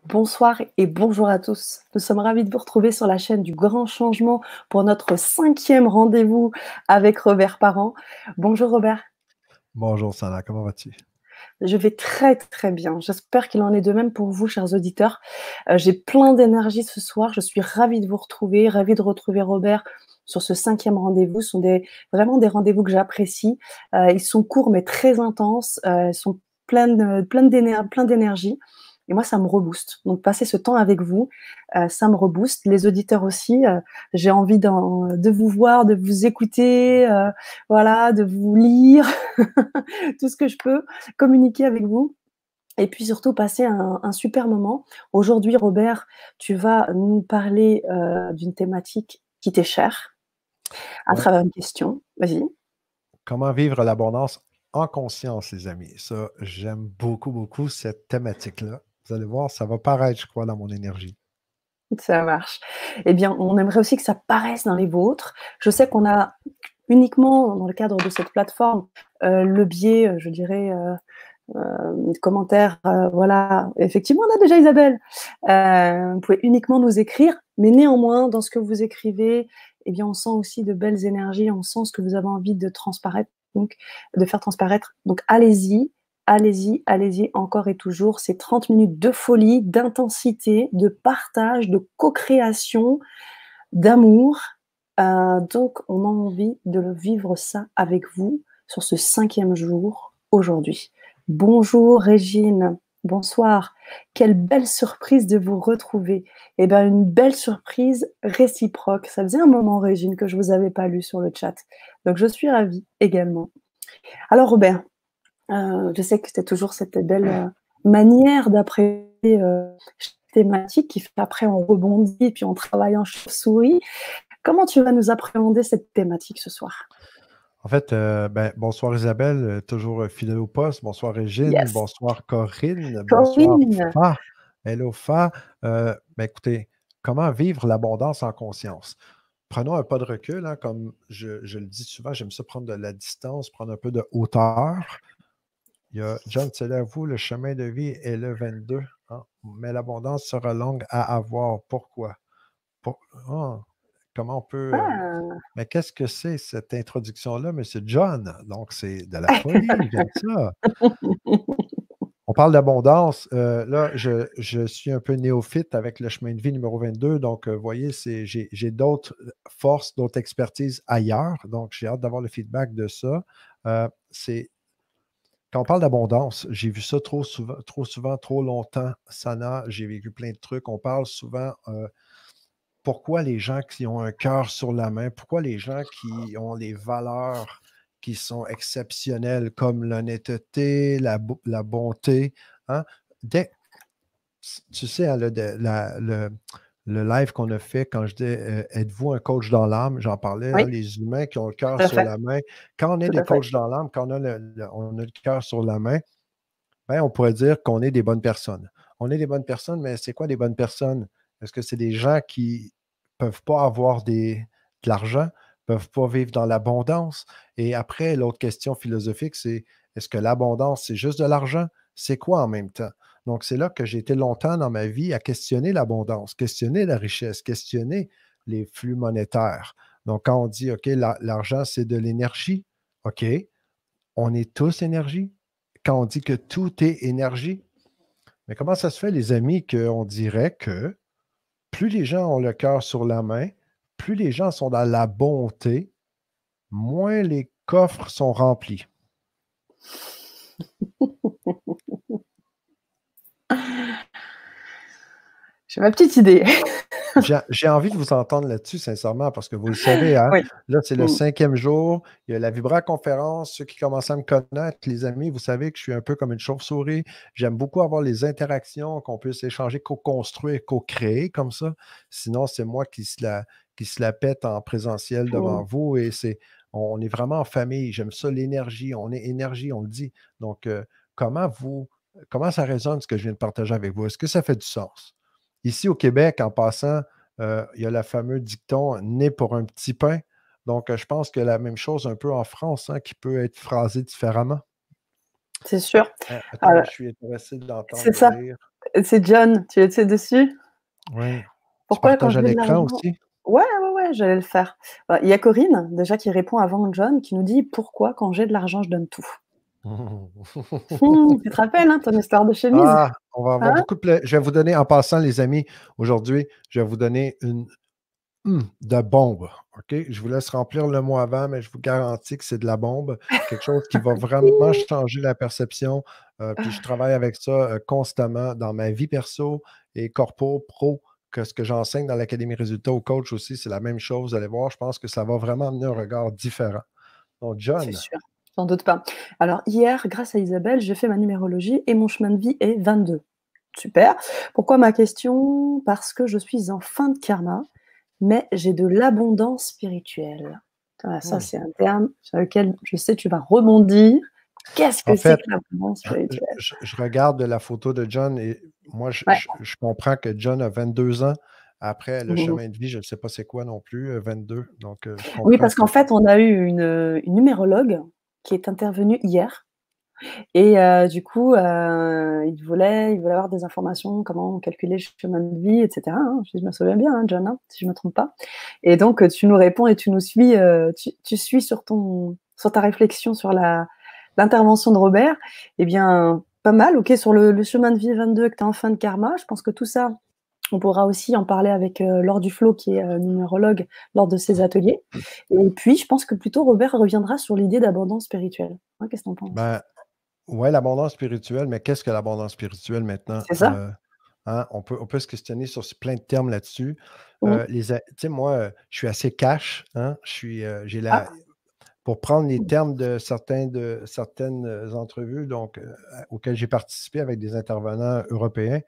Bonsoir et bonjour à tous. Nous sommes ravis de vous retrouver sur la chaîne du Grand Changement pour notre 5e rendez-vous avec Robert Parent. Bonjour Robert. Bonjour Sana, comment vas-tu? Je vais très, très bien. J'espère qu'il en est de même pour vous, chers auditeurs. J'ai plein d'énergie ce soir. Je suis ravie de vous retrouver, ravie de retrouver Robert sur ce 5e rendez-vous. Ce sont vraiment des rendez-vous que j'apprécie. Ils sont courts mais très intenses. Ils sont plein d'énergie. Et moi, ça me rebooste. Donc, passer ce temps avec vous, ça me rebooste. Les auditeurs aussi, j'ai envie de vous voir, de vous écouter, voilà, de vous lire, tout ce que je peux, communiquer avec vous. Et puis surtout passer un super moment. Aujourd'hui, Robert, tu vas nous parler d'une thématique qui t'est chère à Ouais. travers une question. Vas-y. Comment vivre l'abondance en conscience, les amis? Ça, j'aime beaucoup, beaucoup cette thématique-là. Vous allez voir, ça va paraître, je crois, dans mon énergie. Ça marche. Eh bien, on aimerait aussi que ça paraisse dans les vôtres. Je sais qu'on a uniquement, dans le cadre de cette plateforme, le biais, je dirais, commentaires, voilà. Effectivement, on a déjà Isabelle. Vous pouvez uniquement nous écrire, mais néanmoins, dans ce que vous écrivez, eh bien, on sent aussi de belles énergies, on sent ce que vous avez envie de transparaître, donc de faire transparaître. Donc, allez-y, allez-y, allez-y, encore et toujours. C'est 30 minutes de folie, d'intensité, de partage, de co-création, d'amour. Donc, on a envie de le vivre ça avec vous sur ce 5e jour aujourd'hui. Bonjour Régine, bonsoir. Quelle belle surprise de vous retrouver. Eh bien, une belle surprise réciproque. Ça faisait un moment, Régine, que je ne vous avais pas lu sur le chat. Donc, je suis ravie également. Alors, Robert, je sais que c'était toujours cette belle manière d'appréhender chaque thématique qui fait après on rebondit et puis on travaille en chauve-souris. Comment tu vas nous appréhender cette thématique ce soir? En fait, bonsoir Isabelle, toujours fidèle au poste. Bonsoir Régine, Yes. bonsoir Corinne, bonsoir Corinne. Fa. Hello Fa. Écoutez, comment vivre l'abondance en conscience? Prenons un pas de recul, hein, comme je le dis souvent, j'aime ça prendre de la distance, prendre un peu de hauteur. Il y a John Seller, vous, le chemin de vie est le 22, hein, mais l'abondance sera longue à avoir. Pourquoi? Pour- ah, comment on peut. Ah. Mais qu'est-ce que c'est cette introduction-là, Monsieur John? Donc, c'est de la folie, j'aime ça. On parle d'abondance. Là, je suis un peu néophyte avec le chemin de vie numéro 22. Donc, vous voyez, j'ai d'autres forces, d'autres expertises ailleurs. Donc, j'ai hâte d'avoir le feedback de ça. C'est Quand on parle d'abondance, j'ai vu ça trop souvent, trop longtemps. Sana, j'ai vécu plein de trucs. On parle souvent pourquoi les gens qui ont un cœur sur la main, pourquoi les gens qui ont les valeurs qui sont exceptionnelles, comme l'honnêteté, la bonté, hein? Dès, Tu sais, hein, le live qu'on a fait quand je dis êtes-vous un coach dans l'âme? J'en parlais, hein, Oui, les humains qui ont le cœur tout à sur fait, la main. Quand on est tout des à fait. coachs dans l'âme, quand on a le cœur sur la main, ben, on pourrait dire qu'on est des bonnes personnes. On est des bonnes personnes, mais c'est quoi des bonnes personnes? Est-ce que c'est des gens qui ne peuvent pas avoir de l'argent, ne peuvent pas vivre dans l'abondance? Et après, l'autre question philosophique, c'est est-ce que l'abondance, c'est juste de l'argent? C'est quoi en même temps? Donc, c'est là que j'ai été longtemps dans ma vie à questionner l'abondance, questionner la richesse, questionner les flux monétaires. Donc, quand on dit, OK, l'argent, c'est de l'énergie, OK, on est tous énergie. Quand on dit que tout est énergie, mais comment ça se fait, les amis, qu'on dirait que plus les gens ont le cœur sur la main, plus les gens sont dans la bonté, moins les coffres sont remplis. J'ai ma petite idée. J'ai envie de vous entendre là-dessus, sincèrement, parce que vous le savez, hein, Oui. là, c'est le Mm. 5e jour. Il y a la Vibra-conférence. Ceux qui commencent à me connaître, les amis, vous savez que je suis un peu comme une chauve-souris. J'aime beaucoup avoir les interactions, qu'on puisse échanger, co-construire, co-créer comme ça. Sinon, c'est moi qui se la pète en présentiel devant Mm. vous et on est vraiment en famille. J'aime ça, l'énergie. On est énergie, on le dit. Donc, comment ça résonne ce que je viens de partager avec vous? Est-ce que ça fait du sens? Ici au Québec, en passant, il y a le fameux dicton né pour un petit pain. Donc, je pense que la même chose un peu en France, hein, qui peut être phrasé différemment. C'est sûr. Attends, Euh, je suis intéressé c'est d'entendre, de ça. lire. C'est John, tu es dessus? Oui. Tu Pourquoi quand partages je à veux de l'écran l'argent aussi? ouais, ouais, ouais, j'allais le faire. Il y a Corinne, déjà qui répond avant John, qui nous dit: «Pourquoi quand j'ai de l'argent, je donne tout?» Tu te rappelles, hein, ton histoire de chemise? Ah, on va avoir Hein? beaucoup de je vais vous donner, en passant, les amis, aujourd'hui, je vais vous donner une de bombe. OK? Je vous laisse remplir le mot avant, mais je vous garantis que c'est de la bombe. Quelque chose qui va vraiment changer la perception. Puis je travaille avec ça constamment dans ma vie perso et corpo, pro, que ce que j'enseigne dans l'Académie Résultats au coach aussi, c'est la même chose. Vous allez voir, je pense que ça va vraiment amener un regard différent. Donc, C'est John, sûr, j'en doute pas. Alors hier, grâce à Isabelle, j'ai fait ma numérologie et mon chemin de vie est 22. Super. Pourquoi ma question? Parce que je suis en fin de karma, mais j'ai de l'abondance spirituelle. Voilà, ça, hmm, c'est un terme sur lequel je sais tu vas rebondir. Qu'est-ce en que c'est fait, que l'abondance spirituelle? je regarde la photo de John et moi, Ouais. je comprends que John a 22 ans. Après, le Mmh. chemin de vie, je ne sais pas c'est quoi non plus, 22. Donc, je Oui, comprends parce qu'en que. fait, on a eu une numérologue qui est intervenue hier et du coup, il voulait avoir des informations, comment calculer le chemin de vie et cetera, hein. Je me souviens bien, hein, John, hein, si je me trompe pas et donc tu nous réponds et tu nous suis, tu suis sur ta réflexion sur l'intervention de Robert. Eh bien, pas mal, OK, sur le chemin de vie 22 que tu es en fin de karma. Je pense que tout ça, on pourra aussi en parler avec, Laure Duflo qui est, numérologue lors de ses ateliers et puis je pense que plutôt Robert reviendra sur l'idée d'abondance spirituelle. Hein, qu'est-ce que tu en penses? Ben, ouais, l'abondance spirituelle, mais qu'est-ce que l'abondance spirituelle maintenant? C'est ça? Hein, on peut se questionner sur plein de termes là-dessus. Mmh. Tu sais, moi, je suis assez cash. Hein, j'ai Ah. pour prendre les Mmh. termes de certaines entrevues auxquelles j'ai participé avec des intervenants européens,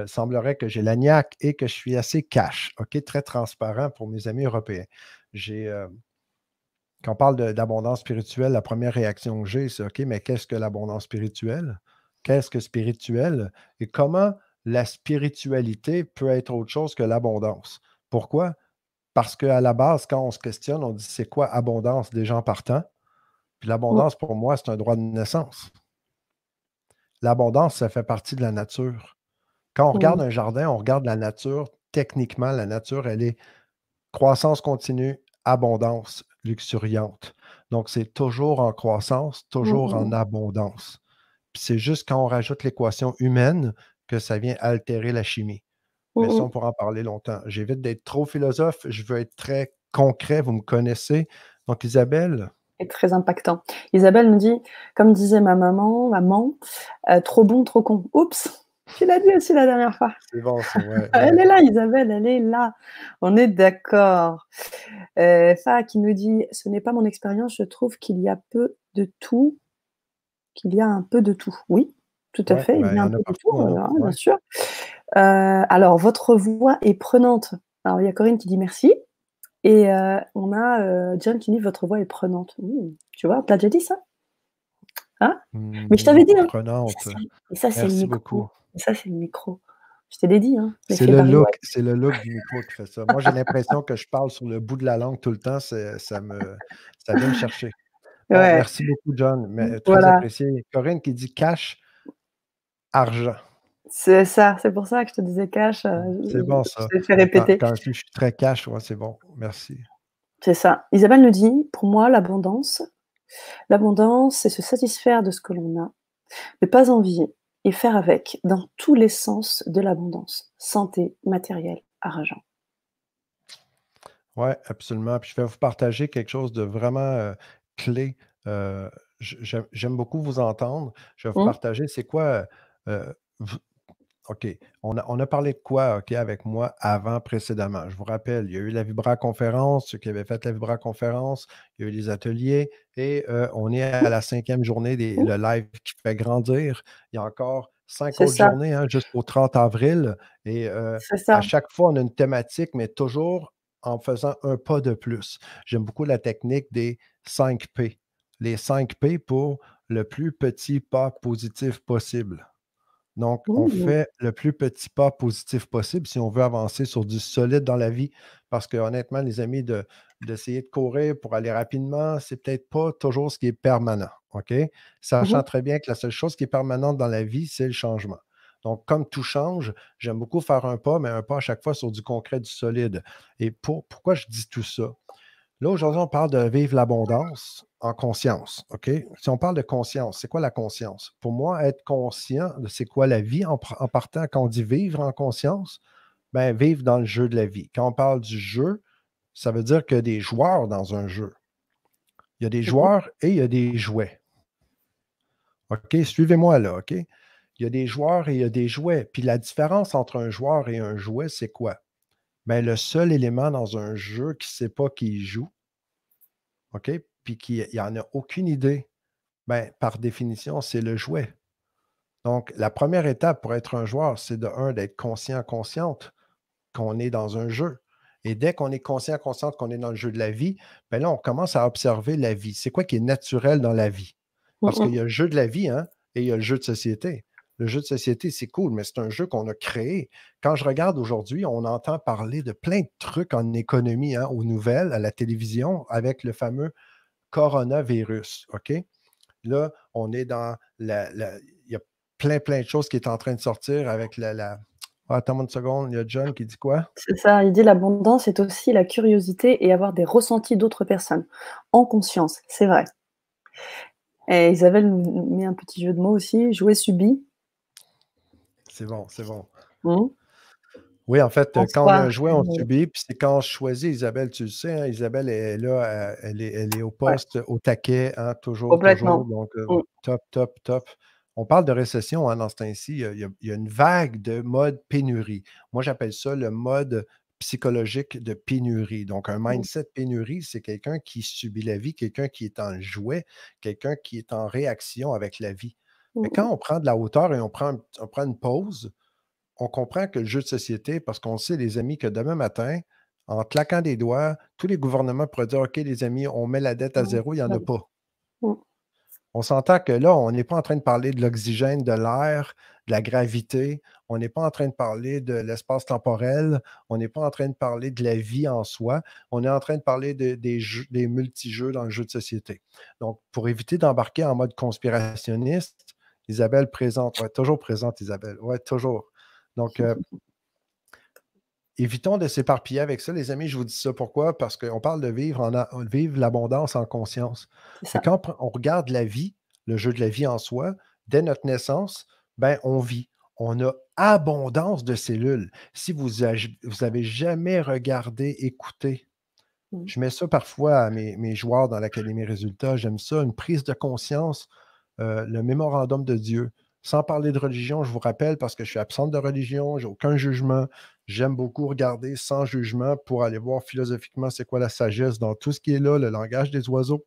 semblerait que j'ai la niaque et que je suis assez cash, OK, très transparent pour mes amis européens. J'ai, Quand on parle d'abondance spirituelle, la première réaction que j'ai, c'est OK, mais qu'est-ce que l'abondance spirituelle? Qu'est-ce que spirituel? Et comment la spiritualité peut être autre chose que l'abondance? Pourquoi? Parce qu'à la base, quand on se questionne, on dit c'est quoi abondance des gens partant? Puis Mmh. l'abondance, pour moi, c'est un droit de naissance. L'abondance, ça fait partie de la nature. Quand on Mmh. regarde un jardin, on regarde la nature. Techniquement, la nature, elle est croissance continue, abondance luxuriante. Donc, c'est toujours en croissance, Mmh toujours en mh. abondance. Puis c'est juste quand on rajoute l'équation humaine que ça vient altérer la chimie. Mmh Mais ça, on mh. pourra en parler longtemps. J'évite d'être trop philosophe, je veux être très concret, vous me connaissez. Donc, Isabelle, Et très impactant. Isabelle nous dit: «Comme disait maman, trop bon, trop con». Oups! Tu l'as dit aussi la dernière fois. c'est bon ça, ouais, Elle ouais. est là Isabelle, elle est là. On est d'accord. Fa qui nous dit: «Ce n'est pas mon expérience, je trouve qu'il y a un peu de tout». Oui, tout à Ouais, fait, il ben, y il y a un en a peu de tout, partout, hein. hein, bien Ouais. sûr. Alors votre voix est prenante. Alors il y a Corinne qui dit: «Merci». Et on a, John qui dit: «Votre voix est prenante». Tu vois? On te l'a déjà dit ça? Hein? Mais je t'avais Non, dit, hein. prenante. Et ça, c'est le Merci beaucoup. micro. Et ça, c'est le micro. Je te l'ai dit, hein, C'est l'effet le baryton. look, c'est le look du micro qui fait ça. Moi, j'ai l'impression que je parle sur le bout de la langue tout le temps, ça vient me chercher. Bon, Ouais, merci beaucoup, John, mais très voilà, apprécié. Corinne qui dit cash, argent. c'est ça, c'est pour ça que je te disais cash, C'est bon je ça. te l'ai fait Quand répéter. quand je suis très cash, ouais, c'est bon. Merci. C'est ça. Isabelle nous dit: «Pour moi, l'abondance, c'est se satisfaire de ce que l'on a, ne pas envier et faire avec dans tous les sens de l'abondance, santé, matériel, argent». Ouais, absolument. Puis je vais vous partager quelque chose de vraiment, clé. J'aime beaucoup vous entendre. Je vais vous Mmh? partager c'est quoi, v OK. On a parlé de quoi, OK, avec moi avant, précédemment? Je vous rappelle, il y a eu la Vibra-conférence, ceux qui avaient fait la Vibra-conférence, il y a eu les ateliers et on est à la 5e journée Mmh? le live qui fait grandir. Il y a encore 5 C'est autres ça, journées, hein, jusqu'au 30 avril et c'est à ça. chaque fois, on a une thématique, mais toujours en faisant un pas de plus. J'aime beaucoup la technique des 5 P. Les 5 P pour le plus petit pas positif possible. Donc, on Mmh. fait le plus petit pas positif possible si on veut avancer sur du solide dans la vie. Parce que honnêtement, les amis, d'essayer de courir pour aller rapidement, c'est peut-être pas toujours ce qui est permanent. OK? Mmh Sachant mh. très bien que la seule chose qui est permanente dans la vie, c'est le changement. Donc, comme tout change, j'aime beaucoup faire un pas, mais un pas à chaque fois sur du concret, du solide. Et pourquoi je dis tout ça? Là, aujourd'hui, on parle de vivre l'abondance en conscience, OK? Si on parle de conscience, c'est quoi la conscience? Pour moi, être conscient de c'est quoi la vie en partant, quand on dit vivre en conscience, ben vivre dans le jeu de la vie. Quand on parle du jeu, ça veut dire qu'il y a des joueurs dans un jeu. Il y a des Mhm. joueurs et il y a des jouets. OK? Suivez-moi là, OK? Il y a des joueurs et il y a des jouets. Puis la différence entre un joueur et un jouet, c'est quoi? Ben, le seul élément dans un jeu qui ne sait pas qui joue, OK? Puis qui n'en a aucune idée, ben, par définition, c'est le jouet. Donc, la première étape pour être un joueur, c'est de un, d'être conscient, consciente qu'on est dans un jeu. Et dès qu'on est conscient, consciente qu'on est dans le jeu de la vie, ben là, on commence à observer la vie. C'est quoi qui est naturel dans la vie? Parce qu'il y Mhm. a le jeu de la vie, hein, et il y a le jeu de société. Le jeu de société, c'est cool, mais c'est un jeu qu'on a créé. Quand je regarde aujourd'hui, on entend parler de plein de trucs en économie, hein, aux nouvelles, à la télévision, avec le fameux coronavirus. OK? Là, on est dans il y a plein de choses qui est en train de sortir avec Ah, attends une seconde, il y a John qui dit quoi? C'est ça, il dit l'abondance est aussi la curiosité et avoir des ressentis d'autres personnes, en conscience, c'est vrai. Et Isabelle nous met un petit jeu de mots aussi, jouer subi. C'est bon, c'est bon. Mmh. Oui, en fait, En quand on a soi, un jouet, on subit, puis c'est quand on choisit, Isabelle, tu le sais, hein, Isabelle est là, elle est au ouais, poste, au taquet, hein, toujours, toujours. complètement. Donc, Mmh. top, top, top. On parle de récession, hein, dans ce temps-ci. Il y a une vague de mode pénurie. Moi, j'appelle ça le mode psychologique de pénurie. Donc, un Mmh. mindset pénurie, c'est quelqu'un qui subit la vie, quelqu'un qui est en jouet, quelqu'un qui est en réaction avec la vie. Mmh Mais mh. quand on prend de la hauteur et on prend une pause, on comprend que le jeu de société, parce qu'on sait, les amis, que demain matin, en claquant des doigts, tous les gouvernements pourraient dire: OK, les amis, on met la dette à Mmh. zéro, il n'y en a Mmh. pas. Mmh. On s'entend que là, on n'est pas en train de parler de l'oxygène, de l'air, de la gravité. On n'est pas en train de parler de l'espace temporel. On n'est pas en train de parler de la vie en soi. On est en train de parler des multijeux dans le jeu de société. Donc, pour éviter d'embarquer en mode conspirationniste, Isabelle présente, ouais, toujours présente, Isabelle, ouais, toujours. Donc, évitons de s'éparpiller avec ça, les amis. Je vous dis ça pourquoi? Parce qu'on parle de vivre l'abondance en conscience. C'est Mais ça. quand on regarde la vie, le jeu de la vie en soi, dès notre naissance, ben, on vit. On a abondance de cellules. Si vous avez jamais regardé, écouté, Mmh. je mets ça parfois à mes joueurs dans l'Académie Résultats, j'aime ça, une prise de conscience, le mémorandum de Dieu. Sans parler de religion, je vous rappelle, parce que je suis absente de religion, j'ai aucun jugement. J'aime beaucoup regarder sans jugement pour aller voir philosophiquement c'est quoi la sagesse dans tout ce qui est là, le langage des oiseaux.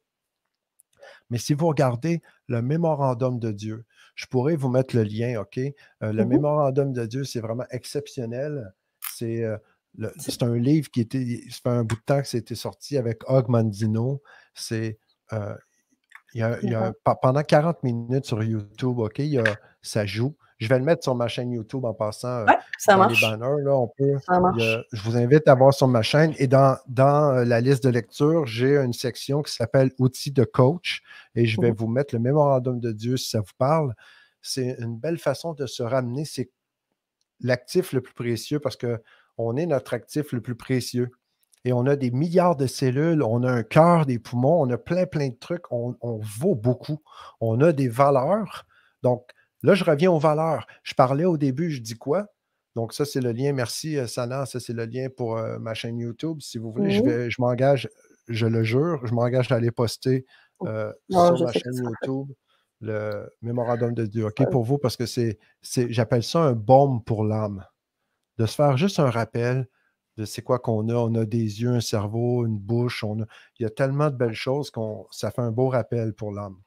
Mais si vous regardez le mémorandum de Dieu, je pourrais vous mettre le lien, OK? Le Mmh mh. mémorandum de Dieu, c'est vraiment exceptionnel. C'est C'est c'est un livre qui était, ça fait un bout de temps que c'était sorti avec Og Mandino. C'est euh, je connais pas. pendant 40 minutes sur YouTube, OK, ça joue. Je vais le mettre sur ma chaîne YouTube en passant Ouais, ça dans les marche, banners. Là, ça marche. je vous invite à voir sur ma chaîne. Et dans la liste de lecture, j'ai une section qui s'appelle Outils de coach. Et je Mmh vais mh. vous mettre le mémorandum de Dieu si ça vous parle. C'est une belle façon de se ramener. C'est l'actif le plus précieux parce qu'on est notre actif le plus précieux. Et on a des milliards de cellules, on a un cœur, des poumons, on a plein de trucs, on vaut beaucoup. On a des valeurs. Donc, là, je reviens aux valeurs. Je parlais au début, je dis quoi? Donc, ça, c'est le lien. Merci, Sana. Ça, c'est le lien pour ma chaîne YouTube. Si vous voulez, Mmh. je m'engage, je le jure, je m'engage à aller poster Mmh. Non, sur je ma sais que chaîne ça sera fait. YouTube le mémorandum de Dieu. OK Ouais. pour vous? Parce que j'appelle ça un baume pour l'âme. De se faire juste un rappel de c'est quoi qu'on a. On a des yeux, un cerveau, une bouche. Il y a tellement de belles choses ça fait un beau rappel pour l'âme.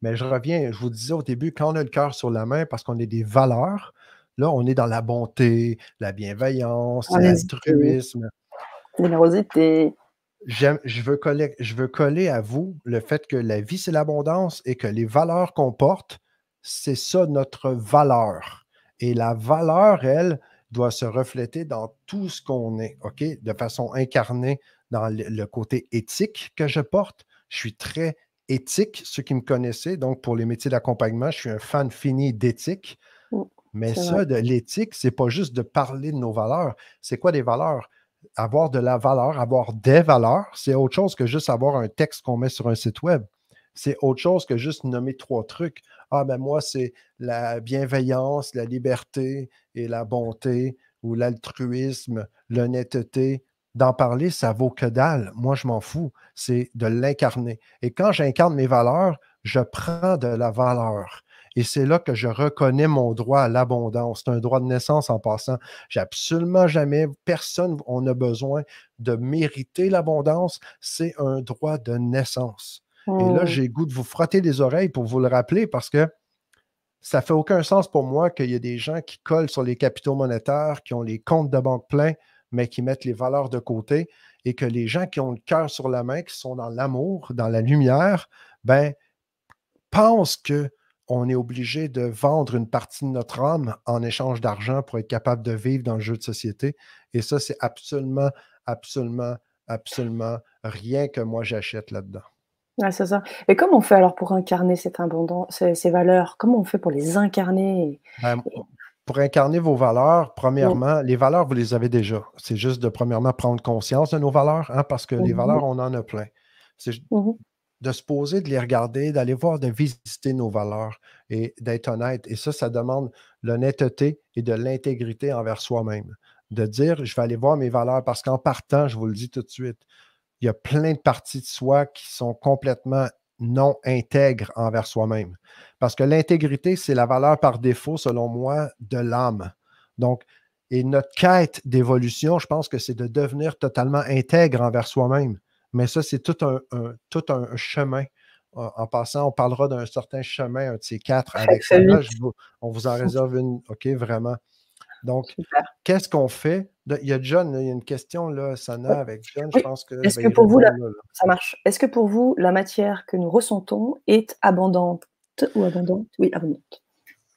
Mais je reviens, je vous disais au début, quand on a le cœur sur la main, parce qu'on a des valeurs, là, on est dans la bonté, la bienveillance, Honnêteté, l'altruisme. générosité. Je veux coller à vous le fait que la vie, c'est l'abondance et que les valeurs qu'on porte, c'est ça notre valeur. Et la valeur, elle, doit se refléter dans tout ce qu'on est, OK? De façon incarnée dans le côté éthique que je porte. Je suis très éthique, ceux qui me connaissaient. Donc, pour les métiers d'accompagnement, je suis un fan fini d'éthique. Mmh. Mais C'est vrai. ça, de l'éthique, c'est pas juste de parler de nos valeurs. C'est quoi des valeurs? Avoir de la valeur, avoir des valeurs, c'est autre chose que juste avoir un texte qu'on met sur un site web. C'est autre chose que juste nommer 3 trucs. Ah, ben moi, c'est la bienveillance, la liberté et la bonté ou l'altruisme, l'honnêteté. D'en parler, ça vaut que dalle. Moi, je m'en fous. C'est de l'incarner. Et quand j'incarne mes valeurs, je prends de la valeur. Et c'est là que je reconnais mon droit à l'abondance. C'est un droit de naissance en passant. J'ai absolument jamais, personne, on a besoin de mériter l'abondance. C'est un droit de naissance. Et là, Mmh. j'ai le goût de vous frotter les oreilles pour vous le rappeler parce que ça fait aucun sens pour moi qu'il y ait des gens qui collent sur les capitaux monétaires, qui ont les comptes de banque pleins, mais qui mettent les valeurs de côté et que les gens qui ont le cœur sur la main, qui sont dans l'amour, dans la lumière, ben, pensent qu'on est obligé de vendre une partie de notre âme en échange d'argent pour être capable de vivre dans le jeu de société. Et ça, c'est absolument, absolument, absolument rien que moi j'achète là-dedans. Ouais, c'est ça. Et comment on fait alors pour incarner cette abondance, ces valeurs? Comment on fait pour les incarner Ben, et pour incarner vos valeurs, mmh. premièrement, les valeurs, vous les avez déjà. C'est juste de, premièrement, prendre conscience de nos valeurs, hein, parce que les Mmh mh. valeurs, on en a plein. C'est Mmh. de se poser, de les regarder, d'aller voir, de visiter nos valeurs et d'être honnête. Et ça demande l'honnêteté et de l'intégrité envers soi-même. De dire, je vais aller voir mes valeurs parce qu'en partant, je vous le dis tout de suite, il y a plein de parties de soi qui sont complètement non intègres envers soi-même. Parce que l'intégrité, c'est la valeur par défaut, selon moi, de l'âme. Donc, et notre quête d'évolution, je pense que c'est de devenir totalement intègre envers soi-même. Mais ça, c'est tout un chemin. En passant, on parlera d'un certain chemin, un de ces quatre, avec Fais Sana. vite. On vous en réserve une, OK, vraiment. Donc, Super. qu'est-ce qu'on fait? Il y a John, là, il y a une question, là, Oui, Sana, avec John. Je oui. pense que je Est-ce vais que y pour vous la répondre là. ça marche. Est-ce que pour vous, la matière que nous ressentons est abondante ou abondante? Oui, abondante.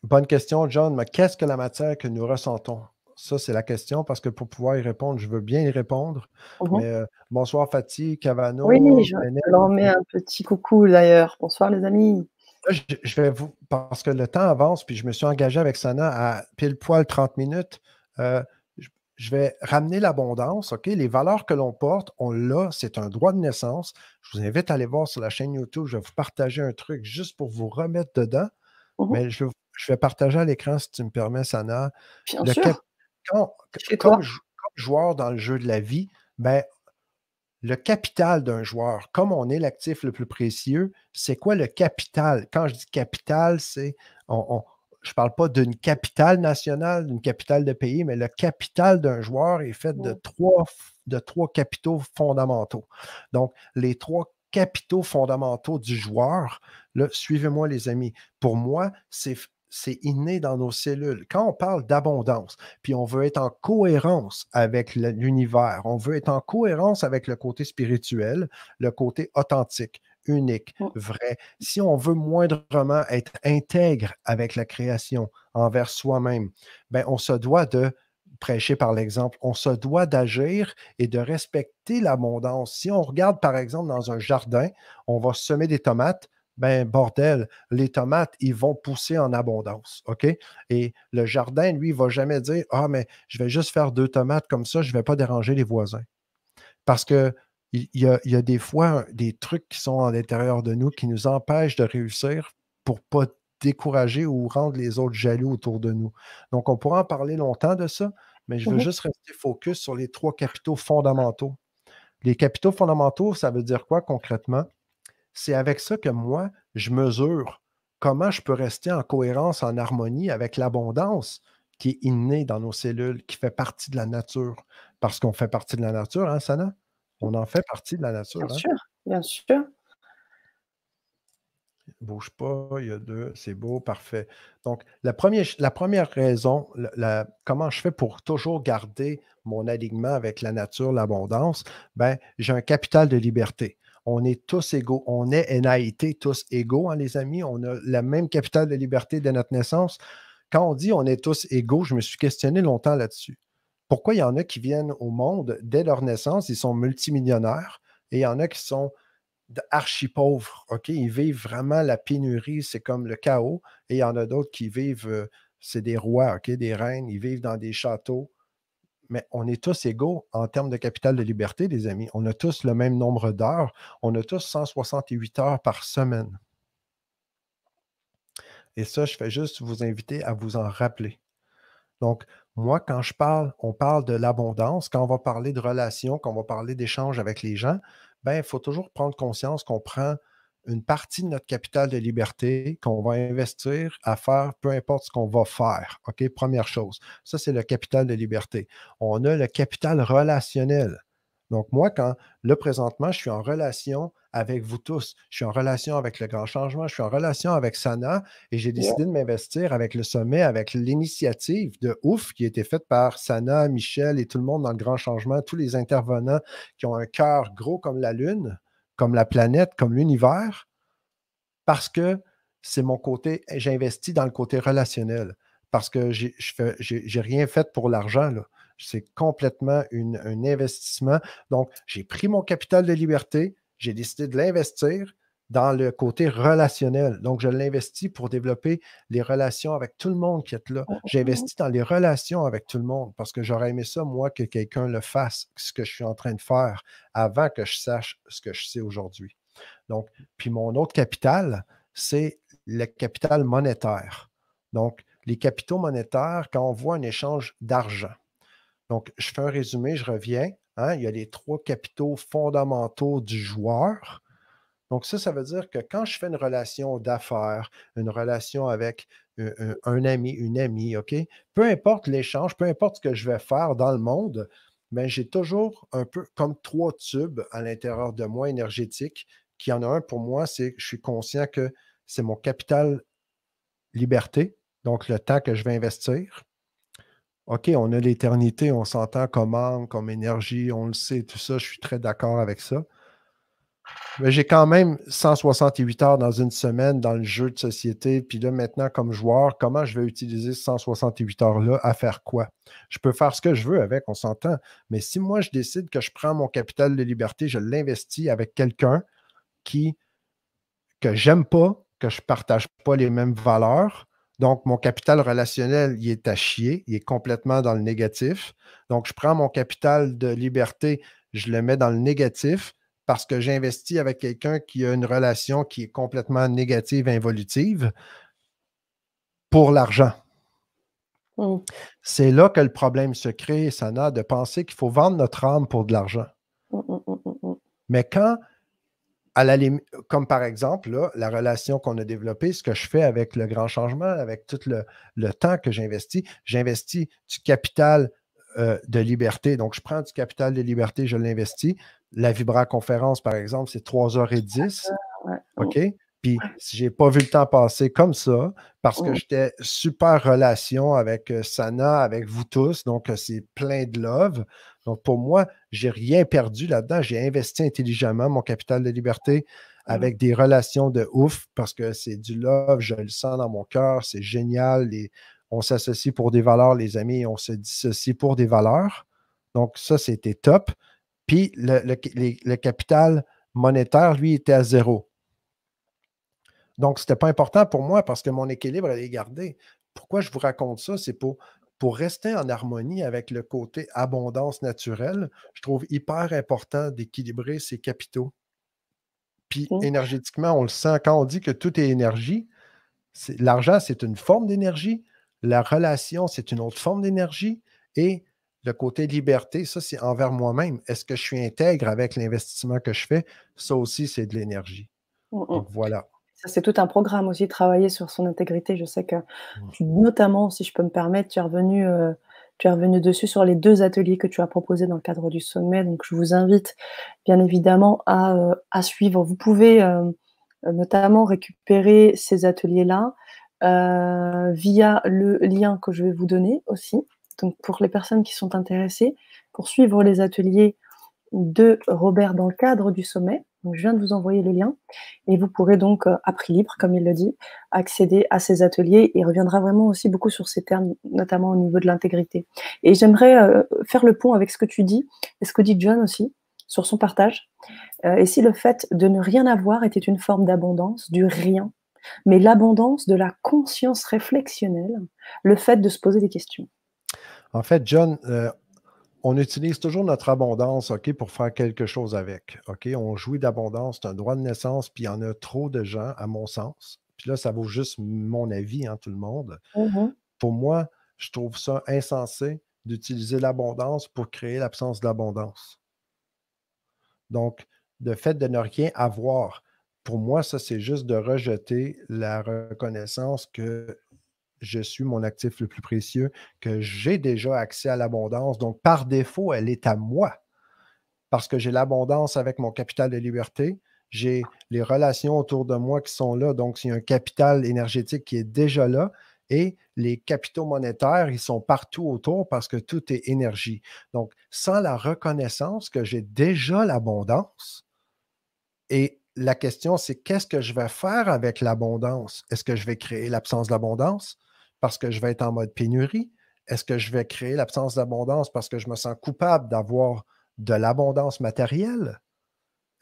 Bonne question, John, mais qu'est-ce que la matière que nous ressentons? Ça, c'est la question, parce que pour pouvoir y répondre, je veux bien y répondre. Mmh mh. Mais bonsoir Fatih, Oui, Cavano, je Bennett. leur mets un petit coucou d'ailleurs. Bonsoir les amis. Là, je vais vous, parce que le temps avance, puis je me suis engagé avec Sana à pile poil 30 minutes. euh, je, je vais ramener l'abondance, OK? Les valeurs que l'on porte, on l'a, c'est un droit de naissance. Je vous invite à aller voir sur la chaîne YouTube. Je vais vous partager un truc juste pour vous remettre dedans. Mmh mh. Mais je vais partager à l'écran, si tu me permets, Sana. Bien Le cap- sûr, quand- chez comme, toi. comme joueur dans le jeu de la vie, ben, le capital d'un joueur, comme on est l'actif le plus précieux, c'est quoi le capital? Quand je dis capital, c'est je ne parle pas d'une capitale nationale, d'une capitale de pays, mais le capital d'un joueur est fait Mmh. de trois capitaux fondamentaux. Donc, les 3 capitaux fondamentaux du joueur, là, suivez-moi les amis, pour moi, c'est inné dans nos cellules. Quand on parle d'abondance, puis on veut être en cohérence avec l'univers, on veut être en cohérence avec le côté spirituel, le côté authentique, unique, Mmh. vrai. Si on veut moindrement être intègre avec la création envers soi-même, ben on se doit de prêcher par l'exemple, on se doit d'agir et de respecter l'abondance. Si on regarde par exemple dans un jardin, on va semer des tomates, ben bordel, les tomates, ils vont pousser en abondance, OK? Et le jardin, lui, il ne va jamais dire, ah, mais je vais juste faire 2 tomates comme ça, je ne vais pas déranger les voisins. Parce que il y a des fois des trucs qui sont à l'intérieur de nous qui nous empêchent de réussir pour ne pas décourager ou rendre les autres jaloux autour de nous. Donc, on pourra en parler longtemps de ça, mais je veux Mmh mh. juste rester focus sur les 3 capitaux fondamentaux. Les capitaux fondamentaux, ça veut dire quoi concrètement? C'est avec ça que moi, je mesure comment je peux rester en cohérence, en harmonie avec l'abondance qui est innée dans nos cellules, qui fait partie de la nature. Parce qu'on fait partie de la nature, hein, Sana? On en fait partie de la Bien nature, hein? sûr, bien sûr. Bouge pas, il y a deux, c'est beau, parfait. Donc, la première raison, comment je fais pour toujours garder mon alignement avec la nature, l'abondance, ben, j'ai un capital de liberté. On est tous égaux. On est et a été tous égaux, hein, les amis. On a le même capital de liberté dès notre naissance. Quand on dit on est tous égaux, je me suis questionné longtemps là-dessus. Pourquoi il y en a qui viennent au monde dès leur naissance, ils sont multimillionnaires, et il y en a qui sont archi pauvres, OK? Ils vivent vraiment la pénurie, c'est comme le chaos. Et il y en a d'autres qui vivent c'est des rois, OK, des reines, ils vivent dans des châteaux, mais on est tous égaux en termes de capital de liberté, les amis. On a tous le même nombre d'heures. On a tous 168 heures par semaine. Et ça, je fais juste vous inviter à vous en rappeler. Donc, moi, quand je parle, on parle de l'abondance. Quand on va parler de relations, quand on va parler d'échanges avec les gens, ben, il faut toujours prendre conscience qu'on prend une partie de notre capital de liberté qu'on va investir à faire peu importe ce qu'on va faire. OK? Première chose. Ça, c'est le capital de liberté. On a le capital relationnel. Donc, moi, là, présentement, je suis en relation avec vous tous. Je suis en relation avec le grand changement. Je suis en relation avec Sana et j'ai Yeah. décidé de m'investir avec le sommet, avec l'initiative de ouf qui a été faite par Sana, Michel et tout le monde dans le grand changement, tous les intervenants qui ont un cœur gros comme la Lune, comme la planète, comme l'univers, parce que c'est mon côté, j'investis dans le côté relationnel, parce que j'ai rien fait pour l'argent, là. C'est complètement un investissement. Donc, j'ai pris mon capital de liberté, j'ai décidé de l'investir dans le côté relationnel. Donc, je l'investis pour développer les relations avec tout le monde qui est là. J'investis dans les relations avec tout le monde parce que j'aurais aimé ça, moi, que quelqu'un le fasse, ce que je suis en train de faire, avant que je sache ce que je sais aujourd'hui. Donc, puis mon autre capital, c'est le capital monétaire. Donc, les capitaux monétaires, quand on voit un échange d'argent. Donc, je fais un résumé, je reviens. Hein, il y a les 3 capitaux fondamentaux du joueur. Donc, ça veut dire que quand je fais une relation d'affaires, une relation avec un ami, une amie, OK? Peu importe l'échange, peu importe ce que je vais faire dans le monde, mais j'ai toujours un peu comme 3 tubes à l'intérieur de moi énergétiques, qui en a un pour moi, c'est que je suis conscient que c'est mon capital liberté, donc le temps que je vais investir. OK, on a l'éternité, on s'entend comme âme, comme énergie, on le sait, tout ça, je suis très d'accord avec ça. Mais j'ai quand même 168 heures dans une semaine dans le jeu de société. Puis là, maintenant, comme joueur, comment je vais utiliser ces 168 heures-là à faire quoi? Je peux faire ce que je veux avec, on s'entend. Mais si moi, je décide que je prends mon capital de liberté, je l'investis avec quelqu'un que j'aime pas, que je ne partage pas les mêmes valeurs. Donc, mon capital relationnel, il est à chier, il est complètement dans le négatif. Donc, je prends mon capital de liberté, je le mets dans le négatif parce que j'investis avec quelqu'un qui a une relation qui est complètement négative, involutive, pour l'argent. Mm. C'est là que le problème se crée, Sana, de penser qu'il faut vendre notre âme pour de l'argent. Mais quand à la comme par exemple, là, la relation qu'on a développée, ce que je fais avec le grand changement, avec tout le temps que j'investis du capital de liberté. Donc, je prends du capital de liberté, je l'investis. La Vibra-conférence, par exemple, c'est 3h10. Ouais. OK? Puis, si je n'ai pas vu le temps passer comme ça, parce que j'étais super relation avec Sana, avec vous tous, donc c'est plein de love. Donc, pour moi, je n'ai rien perdu là-dedans. J'ai investi intelligemment mon capital de liberté avec des relations de ouf parce que c'est du love, je le sens dans mon cœur, c'est génial. On s'associe pour des valeurs, les amis, on se dissocie pour des valeurs. Donc, ça, c'était top. Puis, le capital monétaire, lui, était à 0. Donc, ce n'était pas important pour moi parce que mon équilibre allait garder. Pourquoi je vous raconte ça? C'est pour rester en harmonie avec le côté abondance naturelle. Je trouve hyper important d'équilibrer ses capitaux. Puis énergétiquement, on le sent. Quand on dit que tout est énergie, l'argent, c'est une forme d'énergie. La relation, c'est une autre forme d'énergie. Et le côté liberté, ça, c'est envers moi-même. Est-ce que je suis intègre avec l'investissement que je fais? Ça aussi, c'est de l'énergie. Donc, voilà. Ça, c'est tout un programme aussi, travailler sur son intégrité. Je sais que notamment, si je peux me permettre, tu es revenu dessus sur les 2 ateliers que tu as proposés dans le cadre du sommet. Donc je vous invite bien évidemment à suivre. Vous pouvez, notamment récupérer ces ateliers-là, via le lien que je vais vous donner aussi. Donc pour les personnes qui sont intéressées, pour suivre les ateliers de Robert dans le cadre du sommet. Donc, je viens de vous envoyer le lien et vous pourrez donc, à prix libre, comme il le dit, accéder à ces ateliers. Il reviendra vraiment aussi beaucoup sur ces termes, notamment au niveau de l'intégrité. Et j'aimerais faire le pont avec ce que tu dis et ce que dit John aussi sur son partage. Et si le fait de ne rien avoir était une forme d'abondance, du rien, mais l'abondance de la conscience réflexionnelle, le fait de se poser des questions. En fait, John, on utilise toujours notre abondance, OK, pour faire quelque chose avec. OK, on jouit d'abondance, c'est un droit de naissance, puis il y en a trop de gens, à mon sens. Puis là, ça vaut juste mon avis, hein, tout le monde. Mmh. Pour moi, je trouve ça insensé d'utiliser l'abondance pour créer l'absence d'abondance. Donc, le fait de ne rien avoir, pour moi, ça, c'est juste de rejeter la reconnaissance que je suis mon actif le plus précieux, que j'ai déjà accès à l'abondance. Donc, par défaut, elle est à moi parce que j'ai l'abondance avec mon capital de liberté. J'ai les relations autour de moi qui sont là. Donc, il y a un capital énergétique qui est déjà là. Et les capitaux monétaires, ils sont partout autour parce que tout est énergie. Donc, sans la reconnaissance que j'ai déjà l'abondance, et la question, c'est qu'est-ce que je vais faire avec l'abondance? Est-ce que je vais créer l'absence d'abondance parce que je vais être en mode pénurie? Est-ce que je vais créer l'absence d'abondance parce que je me sens coupable d'avoir de l'abondance matérielle?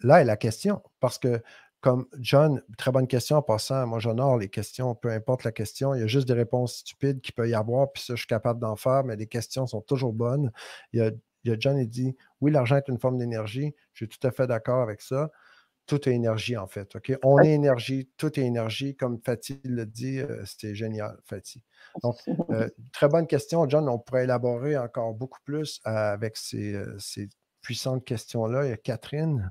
Là est la question. Parce que, comme John, très bonne question en passant, moi j'honore les questions, peu importe la question, il y a juste des réponses stupides qu'il peut y avoir, puis ça, je suis capable d'en faire, mais les questions sont toujours bonnes. Il y a John, il dit, oui, l'argent est une forme d'énergie. Je suis tout à fait d'accord avec ça. Tout est énergie, en fait. OK? On est énergie, tout est énergie. Comme Fatih le dit, c'était génial, Fatih. Donc, très bonne question, John. On pourrait élaborer encore beaucoup plus avec ces puissantes questions-là. Il y a Catherine.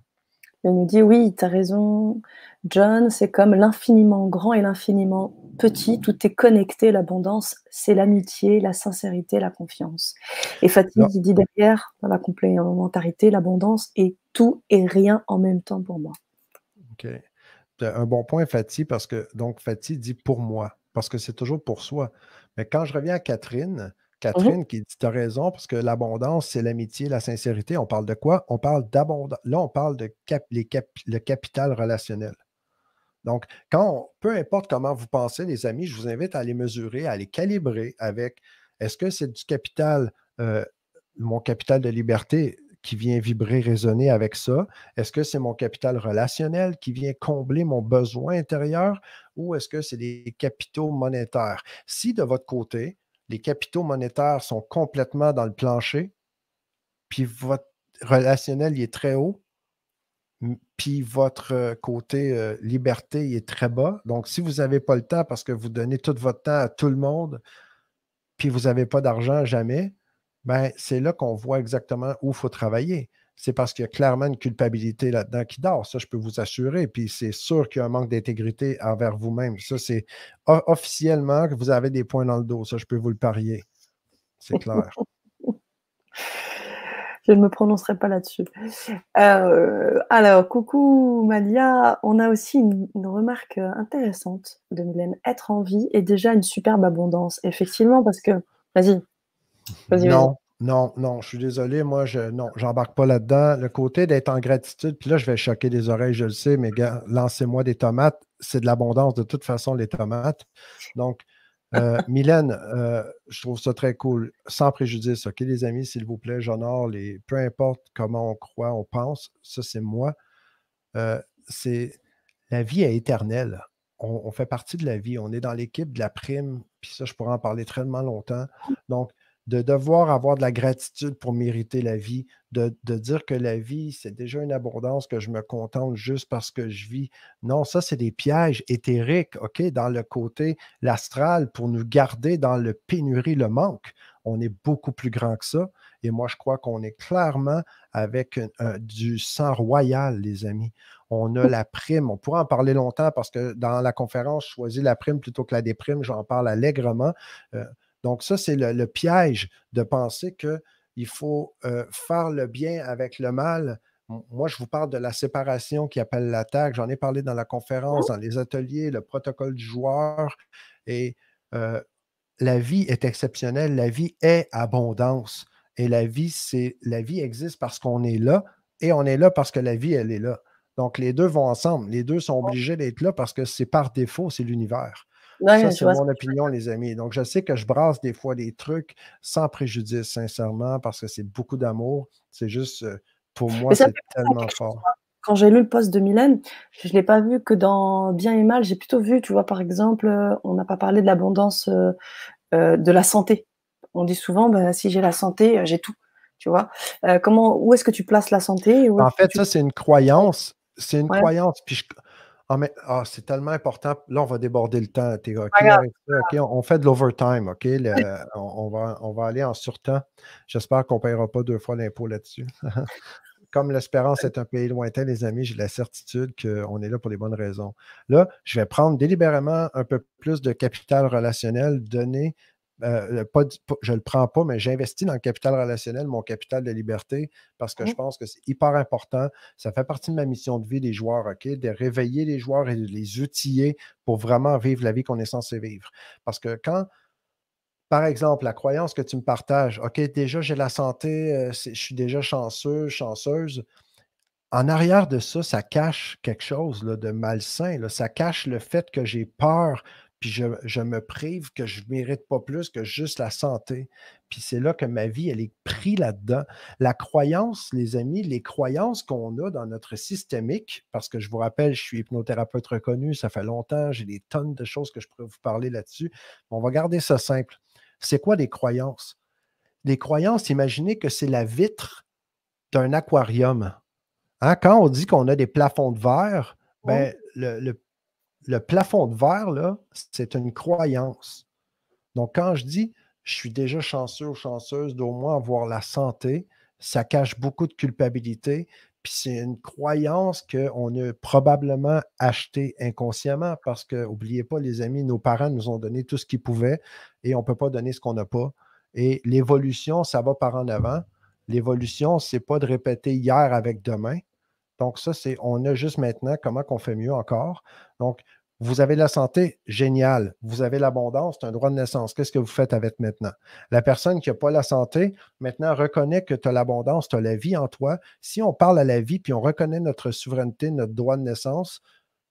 Elle nous dit: «Oui, tu as raison, John, c'est comme l'infiniment grand et l'infiniment petit, tout est connecté, l'abondance, c'est l'amitié, la sincérité, la confiance». Et Fatih Là, qui dit derrière, dans la complémentarité, l'abondance est tout et rien en même temps pour moi. OK. Un bon point, Fatih, parce que, donc, Fatih dit pour moi, parce que c'est toujours pour soi. Mais quand je reviens à Catherine, Mmh. Catherine qui dit, tu as raison, parce que l'abondance, c'est l'amitié, la sincérité. On parle de quoi? On parle d'abondance. Là, on parle de le capital relationnel. Donc, peu importe comment vous pensez, les amis, je vous invite à les mesurer, à les calibrer avec est-ce que c'est du capital, mon capital de liberté qui vient vibrer, résonner avec ça? Est-ce que c'est mon capital relationnel qui vient combler mon besoin intérieur ou est-ce que c'est des capitaux monétaires? Si de votre côté, les capitaux monétaires sont complètement dans le plancher, puis votre relationnel il est très haut, puis votre côté liberté il est très bas. Donc, si vous n'avez pas le temps parce que vous donnez tout votre temps à tout le monde, puis vous n'avez pas d'argent jamais, ben, c'est là qu'on voit exactement où il faut travailler. C'est parce qu'il y a clairement une culpabilité là-dedans qui dort. Ça, je peux vous assurer. Puis c'est sûr qu'il y a un manque d'intégrité envers vous-même. Ça, c'est officiellement que vous avez des points dans le dos. Ça, je peux vous le parier. C'est clair. Je ne me prononcerai pas là-dessus. Alors, coucou Malia, on a aussi une remarque intéressante de Mylène. Être en vie est déjà une superbe abondance. Effectivement, parce que, vas-y, vas-y, vas-y. Non, non, non, je suis désolé, moi, non, j'embarque pas là-dedans. Le côté d'être en gratitude, puis là, je vais choquer des oreilles, je le sais, mais gars, lancez-moi des tomates, c'est de l'abondance de toute façon, les tomates. Donc, Mylène, je trouve ça très cool, sans préjudice, OK, les amis, s'il vous plaît, j'honore peu importe comment on croit, on pense, ça, c'est moi. Euh, c'est, la vie est éternelle. On fait partie de la vie, on est dans l'équipe de la prime, puis ça, je pourrais en parler tellement longtemps. Donc, de devoir avoir de la gratitude pour mériter la vie, de dire que la vie, c'est déjà une abondance, que je me contente juste parce que je vis. Non, ça, c'est des pièges éthériques, OK, dans le côté, l'astral, pour nous garder dans le pénurie, le manque. On est beaucoup plus grand que ça. Et moi, je crois qu'on est clairement avec du sang royal, les amis. On a la prime. On pourrait en parler longtemps parce que dans la conférence, je choisis la prime plutôt que la déprime. J'en parle allègrement. Euh, donc, ça, c'est le piège de penser qu'il faut faire le bien avec le mal. Moi, je vous parle de la séparation qui appelle l'attaque. J'en ai parlé dans la conférence, dans les ateliers, le protocole du joueur. Et euh, la vie est exceptionnelle. La vie est abondance. Et la vie existe parce qu'on est là et on est là parce que la vie, elle est là. Donc, les deux vont ensemble. Les deux sont obligés d'être là parce que c'est par défaut, c'est l'univers. Ça, Ouais, je c'est vois ce mon que tu veux opinion, les amis. Donc, je sais que je brasse des fois des trucs sans préjudice, sincèrement, parce que c'est beaucoup d'amour. C'est juste, pour mais moi, ça me c'est fait penser à tellement quelque chose, fort. moi, quand j'ai lu le post de Mylène, je ne l'ai pas vu que dans bien et mal. J'ai plutôt vu, tu vois, par exemple, on n'a pas parlé de l'abondance, de la santé. On dit souvent, bah, si j'ai la santé, j'ai tout. Tu vois, où est-ce que tu places la santé et où En est-ce que fait, tu... ça, c'est une croyance. C'est une Ouais, croyance. Puis c'est tellement important. Là, on va déborder le temps. T'es OK pas grave. avec ça? OK, on fait de l'overtime. OK? On va aller en surtemps. J'espère qu'on ne paiera pas 2 fois l'impôt là-dessus. Comme l'espérance est un pays lointain, les amis, j'ai la certitude qu'on est là pour les bonnes raisons. Là, je vais prendre délibérément un peu plus de capital relationnel donné. Je ne le prends pas, mais j'investis dans le capital relationnel, mon capital de liberté, parce que je pense que c'est hyper important. Ça fait partie de ma mission de vie des joueurs, OK? De réveiller les joueurs et de les outiller pour vraiment vivre la vie qu'on est censé vivre. Parce que quand, par exemple, la croyance que tu me partages, OK, déjà j'ai la santé, je suis déjà chanceux, chanceuse. En arrière de ça, ça cache quelque chose là, de malsain, là. Ça cache le fait que j'ai peur, puis je me prive, que je ne mérite pas plus que juste la santé. Puis c'est là que ma vie, elle est prise là-dedans. La croyance, les amis, les croyances qu'on a dans notre systémique, parce que je vous rappelle, je suis hypnothérapeute reconnu, ça fait longtemps, j'ai des tonnes de choses que je pourrais vous parler là-dessus. On va garder ça simple. C'est quoi les croyances? Les croyances, imaginez que c'est la vitre d'un aquarium. Hein, quand on dit qu'on a des plafonds de verre, Mmh. ben, le plafond de verre, là, c'est une croyance. Donc, quand je dis je suis déjà chanceux ou chanceuse d'au moins avoir la santé, ça cache beaucoup de culpabilité. Puis c'est une croyance qu'on a probablement achetée inconsciemment parce que, n'oubliez pas, les amis, nos parents nous ont donné tout ce qu'ils pouvaient et on ne peut pas donner ce qu'on n'a pas. Et l'évolution, ça va par en avant. L'évolution, ce n'est pas de répéter hier avec demain. Donc, ça, c'est, on a juste maintenant comment qu'on fait mieux encore. Donc, vous avez la santé, génial. Vous avez l'abondance, c'est un droit de naissance. Qu'est-ce que vous faites avec maintenant? La personne qui n'a pas la santé, maintenant, reconnaît que tu as l'abondance, tu as la vie en toi. Si on parle à la vie, puis on reconnaît notre souveraineté, notre droit de naissance,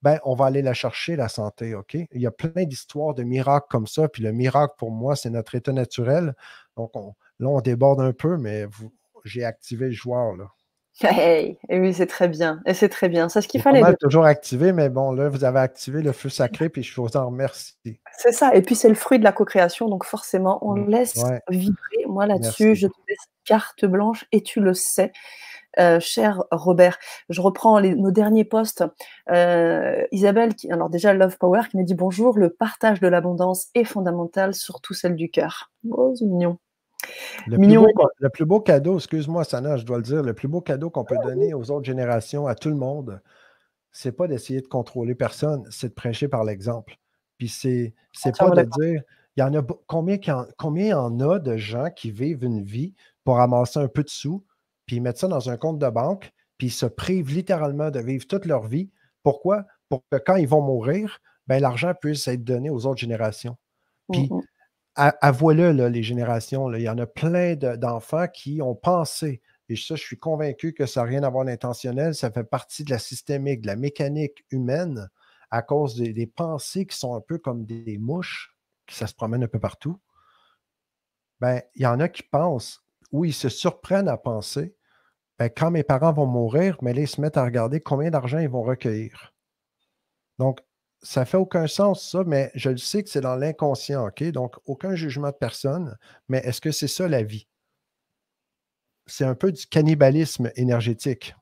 ben, on va aller la chercher, la santé, OK? Il y a plein d'histoires de miracles comme ça. Puis le miracle, pour moi, c'est notre état naturel. Donc, là, on déborde un peu, mais j'ai activé le joueur, là. Hey! Et oui, c'est très bien et c'est très bien. C'est ce qu'il Il est pas fallait mal de... toujours activé, mais bon, là, vous avez activé le feu sacré, puis je vous en remercie. C'est ça et puis c'est le fruit de la co-création, donc forcément, on laisse Ouais, vibrer. Moi, là-dessus, merci. je te laisse carte blanche et tu le sais, cher Robert. Je reprends nos derniers posts. Isabelle, alors déjà Love Power, qui me dit: «Bonjour, le partage de l'abondance est fondamental, surtout celle du cœur». Oh, c'est mignon. Mignon, mignon. Le plus beau cadeau, excuse-moi, Sana, je dois le dire, le plus beau cadeau qu'on peut donner aux autres générations, à tout le monde, c'est pas d'essayer de contrôler personne, c'est de prêcher par l'exemple. Puis c'est pas Entièrement de d'accord. dire, il y en a combien il y en a de gens qui vivent une vie pour amasser un peu de sous, puis ils mettent ça dans un compte de banque, puis ils se privent littéralement de vivre toute leur vie. Pourquoi? Pour que quand ils vont mourir, ben, l'argent puisse être donné aux autres générations. Mmh Puis mh. avouez-le, là, les générations, là, il y en a plein d'enfants qui ont pensé, et ça, je suis convaincu que ça n'a rien à voir d'intentionnel, ça fait partie de la systémique, de la mécanique humaine, à cause des pensées qui sont un peu comme des mouches, qui ça se promène un peu partout. Ben, il y en a qui pensent, ou ils se surprennent à penser, ben, quand mes parents vont mourir, mais là, ils se mettent à regarder combien d'argent ils vont recueillir. Donc, ça fait aucun sens, ça, mais je le sais que c'est dans l'inconscient, OK? Donc, aucun jugement de personne, mais est-ce que c'est ça la vie? C'est un peu du cannibalisme énergétique.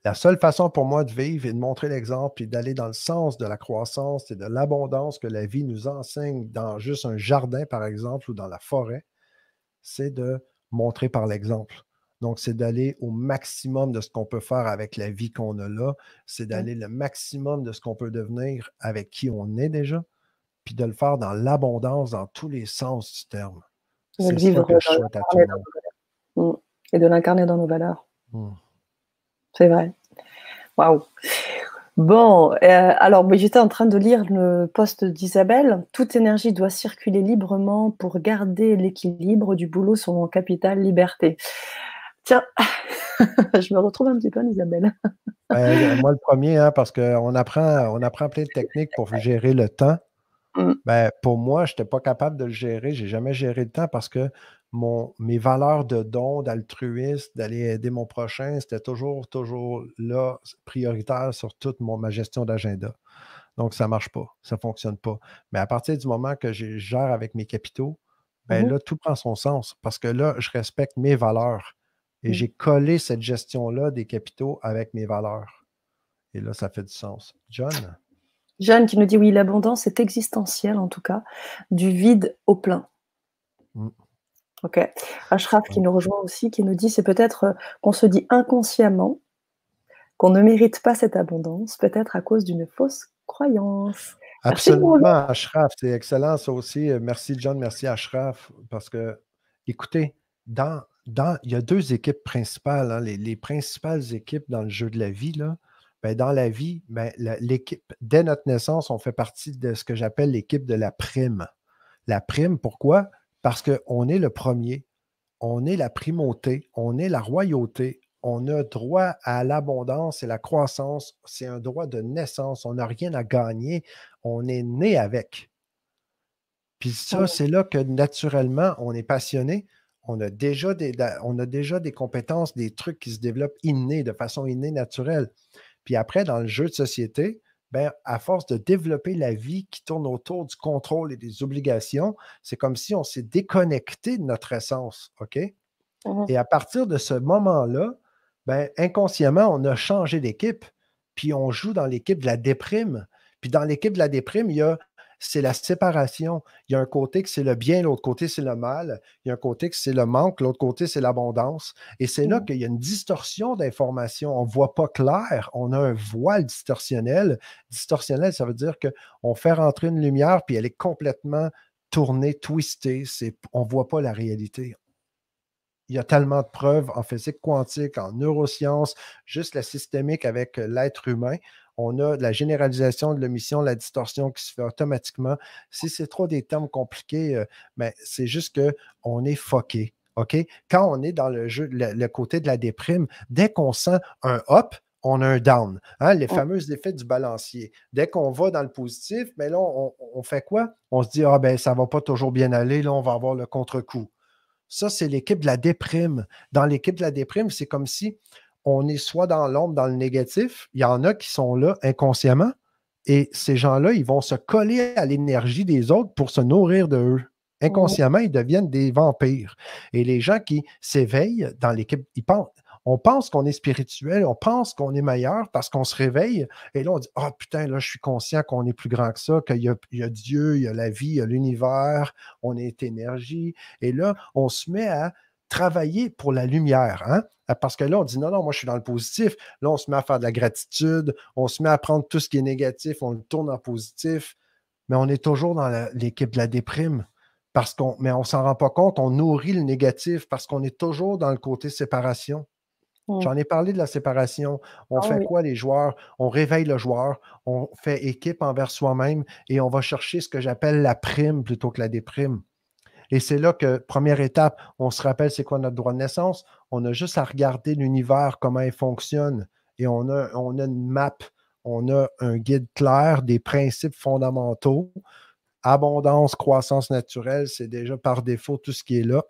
La seule façon pour moi de vivre et de montrer l'exemple et d'aller dans le sens de la croissance et de l'abondance que la vie nous enseigne dans juste un jardin, par exemple, ou dans la forêt, c'est de montrer par l'exemple. Donc, c'est d'aller au maximum de ce qu'on peut faire avec la vie qu'on a là. C'est Mmh. d'aller le maximum de ce qu'on peut devenir avec qui on est déjà, puis de le faire dans l'abondance, dans tous les sens du terme. De C'est le ça vivre, que je souhaite à tout l'incarner le dans monde. nos valeurs. Mmh, et de l'incarner dans nos valeurs. Mm. C'est vrai. Waouh! Bon, alors, beh, j'étais en train de lire le post d'Isabelle. «Toute énergie doit circuler librement pour garder l'équilibre du boulot sur mon capital liberté». Tiens, je me retrouve un petit peu en Isabelle. Ben, moi, le premier, hein, parce qu'on apprend plein de techniques pour gérer le temps. Mm. Ben, pour moi, je n'étais pas capable de le gérer. Je n'ai jamais géré le temps parce que mes valeurs de don, d'altruisme, d'aller aider mon prochain, c'était toujours là, prioritaire sur toute ma gestion d'agenda. Donc, ça ne marche pas, ça ne fonctionne pas. Mais à partir du moment que je gère avec mes capitaux, ben Mhm. là, tout prend son sens parce que là, je respecte mes valeurs et Mm. j'ai collé cette gestion-là des capitaux avec mes valeurs. Et là, ça fait du sens. John? Jeanne qui nous dit oui, l'abondance est existentielle en tout cas, du vide au plein. Mm. Ok. Ashraf qui nous rejoint aussi, qui nous dit c'est peut-être qu'on se dit inconsciemment qu'on ne mérite pas cette abondance, peut-être à cause d'une fausse croyance. Merci de nous rejoindre. Absolument, Ashraf, c'est excellent ça aussi. Merci John, merci Ashraf, parce que, écoutez, il y a deux équipes principales, hein, les principales équipes dans le jeu de la vie, là. Ben, dans la vie, ben, l'équipe, dès notre naissance, on fait partie de ce que j'appelle l'équipe de la prime. La prime, pourquoi? Parce qu'on est le premier, on est la primauté, on est la royauté, on a droit à l'abondance et la croissance. C'est un droit de naissance. On n'a rien à gagner. On est né avec. Puis ça, c'est là que naturellement, on est passionné. On a déjà des compétences, des trucs qui se développent innés, de façon innée, naturelle. Puis après, dans le jeu de société, ben, à force de développer la vie qui tourne autour du contrôle et des obligations, c'est comme si on s'est déconnecté de notre essence. OK? Mhm. Et à partir de ce moment-là, ben, inconsciemment, on a changé d'équipe, puis on joue dans l'équipe de la déprime. Puis dans l'équipe de la déprime, c'est la séparation. Il y a un côté que c'est le bien, l'autre côté c'est le mal. Il y a un côté que c'est le manque, l'autre côté c'est l'abondance. Et c'est là Mhm. qu'il y a une distorsion d'information. On ne voit pas clair. On a un voile distorsionnel. Distorsionnel, ça veut dire qu'on fait rentrer une lumière, puis elle est complètement tournée, twistée. On ne voit pas la réalité. Il y a tellement de preuves en physique quantique, en neurosciences, juste la systémique avec l'être humain. On a de la généralisation de l'émission, la distorsion qui se fait automatiquement. Si c'est trop des termes compliqués, mais c'est juste qu'on est fucké. OK? Quand on est dans le jeu, le côté de la déprime, dès qu'on sent un up, on a un down. Hein? Les fameux effets du balancier. Dès qu'on va dans le positif, mais là, on fait quoi? On se dit, ah ben, ça ne va pas toujours bien aller, là, on va avoir le contre-coup. Ça, c'est l'équipe de la déprime. Dans l'équipe de la déprime, c'est comme si on est soit dans l'ombre, dans le négatif. Il y en a qui sont là inconsciemment et ces gens-là, ils vont se coller à l'énergie des autres pour se nourrir de eux. Mhm. Inconsciemment, ils deviennent des vampires. Et les gens qui s'éveillent dans l'équipe, on pense qu'on est spirituel, on pense qu'on est meilleur parce qu'on se réveille et là, on dit, ah putain, là, je suis conscient qu'on est plus grand que ça, qu'il y a Dieu, il y a la vie, il y a l'univers, on est énergie. Et là, on se met à travailler pour la lumière. Hein? Parce que là, on dit non, non, moi je suis dans le positif. Là, on se met à faire de la gratitude, on se met à prendre tout ce qui est négatif, on le tourne en positif, mais on est toujours dans l'équipe de la déprime. Mais on ne s'en rend pas compte, on nourrit le négatif parce qu'on est toujours dans le côté séparation. Mhm. J'en ai parlé de la séparation. On Ah fait oui. quoi, les joueurs? On réveille le joueur, on fait équipe envers soi-même et on va chercher ce que j'appelle la prime plutôt que la déprime. Et c'est là que, première étape, on se rappelle c'est quoi notre droit de naissance. On a juste à regarder l'univers, comment il fonctionne. Et on a une map, on a un guide clair des principes fondamentaux. Abondance, croissance naturelle, c'est déjà par défaut tout ce qui est là.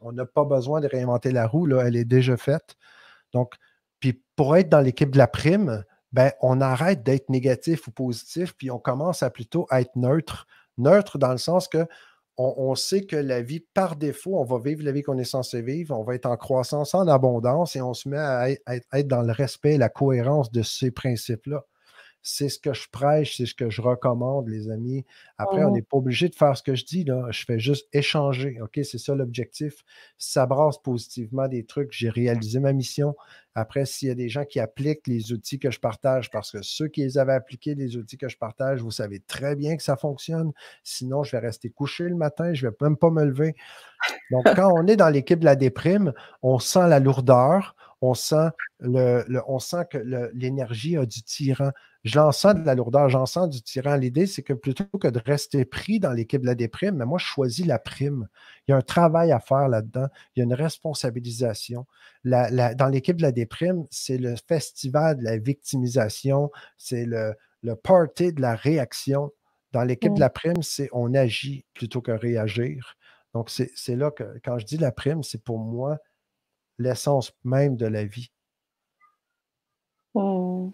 On n'a pas besoin de réinventer la roue, là, elle est déjà faite. Donc, puis pour être dans l'équipe de la prime, ben, on arrête d'être négatif ou positif, puis on commence à plutôt être neutre. Neutre dans le sens que on sait que la vie, par défaut, on va vivre la vie qu'on est censé vivre, on va être en croissance, en abondance, et on se met à être dans le respect et la cohérence de ces principes-là. C'est ce que je prêche, c'est ce que je recommande, les amis. Après, on Mhm. n'est pas obligé de faire ce que je dis, là. Je fais juste échanger. OK, c'est ça l'objectif. Ça brasse positivement des trucs. J'ai réalisé ma mission. Après, s'il y a des gens qui appliquent les outils que je partage, parce que ceux qui les avaient appliqués, les outils que je partage, vous savez très bien que ça fonctionne. Sinon, je vais rester couché le matin, je ne vais même pas me lever. Donc, quand on est dans l'équipe de la déprime, on sent la lourdeur, on sent que l'énergie a du tyran. J'en sens de la lourdeur, j'en sens du tyran. L'idée, c'est que plutôt que de rester pris dans l'équipe de la déprime, mais moi, je choisis la prime. Il y a un travail à faire là-dedans. Il y a une responsabilisation. Dans l'équipe de la déprime, c'est le festival de la victimisation, c'est le party de la réaction. Dans l'équipe de la prime, c'est on agit plutôt que réagir. Donc, c'est là que, quand je dis la prime, c'est pour moi l'essence même de la vie. Mm.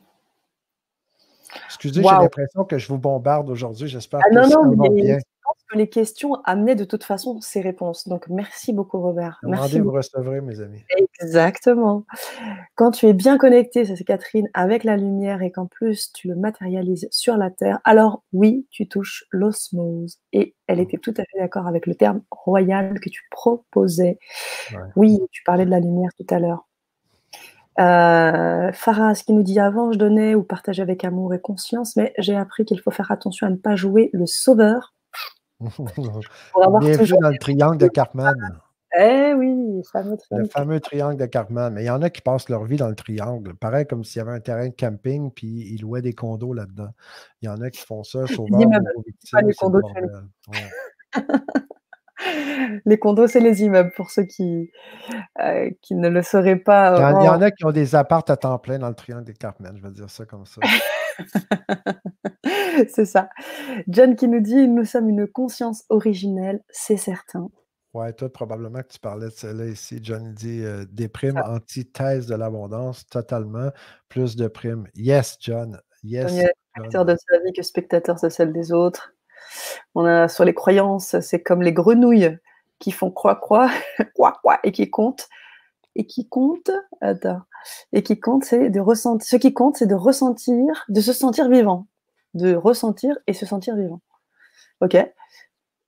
Excusez, j'ai Waouh! l'impression que je vous bombarde aujourd'hui. J'espère Ah que non, ça non, va mais bien. je pense que les questions amenaient de toute façon ces réponses. Donc merci beaucoup Robert. Merci Demandez, vous beaucoup. recevrez, mes amis. Exactement. Quand tu es bien connecté, ça c'est Catherine, avec la lumière et qu'en plus tu le matérialises sur la terre, alors oui, tu touches l'osmose. Et elle était tout à fait d'accord avec le terme royal que tu proposais. Ouais. Oui, tu parlais de la lumière tout à l'heure. Faraz qui nous dit avant je donnais ou partageais avec amour et conscience, mais j'ai appris qu'il faut faire attention à ne pas jouer le sauveur pour avoir Bienvenue toujours. dans le triangle de Cartman. Eh oui, fameux Le triangle. fameux triangle de Cartman. Mais il y en a qui passent leur vie dans le triangle. Pareil comme s'il y avait un terrain de camping, puis ils louaient des condos là-dedans. Il y en a qui font ça, Les sauveur, immeubles, bourreau, c'est pas victime, les c'est le condos de chez bordel. Ouais. nous. Les condos, c'est les immeubles pour ceux qui ne le sauraient pas. Il y en a qui ont des apparts à temps plein dans le triangle de Cartman, je vais dire ça comme ça. C'est ça. John qui nous dit nous sommes une conscience originelle, c'est certain. Ouais, toi, probablement que tu parlais de celle-là ici. John dit déprime, antithèse de l'abondance, totalement. Plus de primes. Yes, John. John Yes, est acteur John. de sa vie que spectateur de celle des autres. On a sur les croyances, c'est comme les grenouilles qui font croix, croix, croix, et qui comptent. Et qui compte, attends, et qui compte, c'est de ressentir. Ce qui compte, c'est de ressentir, de se sentir vivant, de ressentir et se sentir vivant. Ok.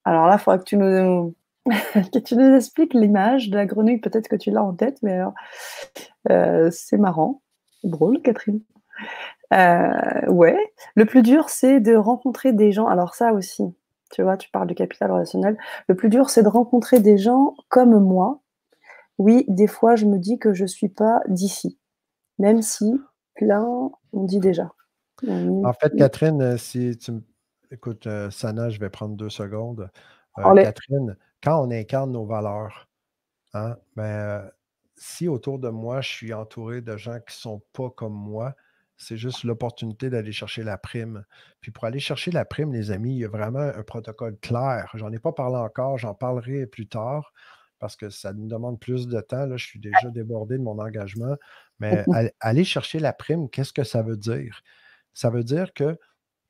Alors là, il faudra que tu nous que tu nous expliques l'image de la grenouille. Peut-être que tu l'as en tête, mais alors, c'est marrant, c'est drôle, Catherine. Ouais. Le plus dur, c'est de rencontrer des gens. Alors ça aussi, tu vois, tu parles du capital relationnel. Le plus dur, c'est de rencontrer des gens comme moi. Oui, des fois, je me dis que je suis pas d'ici. Même si, plein, on dit déjà. En fait, Catherine, si tu me... Écoute, Sana, je vais prendre 2 secondes. Allez. Catherine, quand on incarne nos valeurs, hein, ben, si autour de moi, je suis entouré de gens qui ne sont pas comme moi, c'est juste l'opportunité d'aller chercher la prime. Puis pour aller chercher la prime, les amis, il y a vraiment un protocole clair. J'en ai pas parlé encore, j'en parlerai plus tard parce que ça nous demande plus de temps. Là, je suis déjà débordé de mon engagement. Mais aller chercher la prime, qu'est-ce que ça veut dire? Ça veut dire que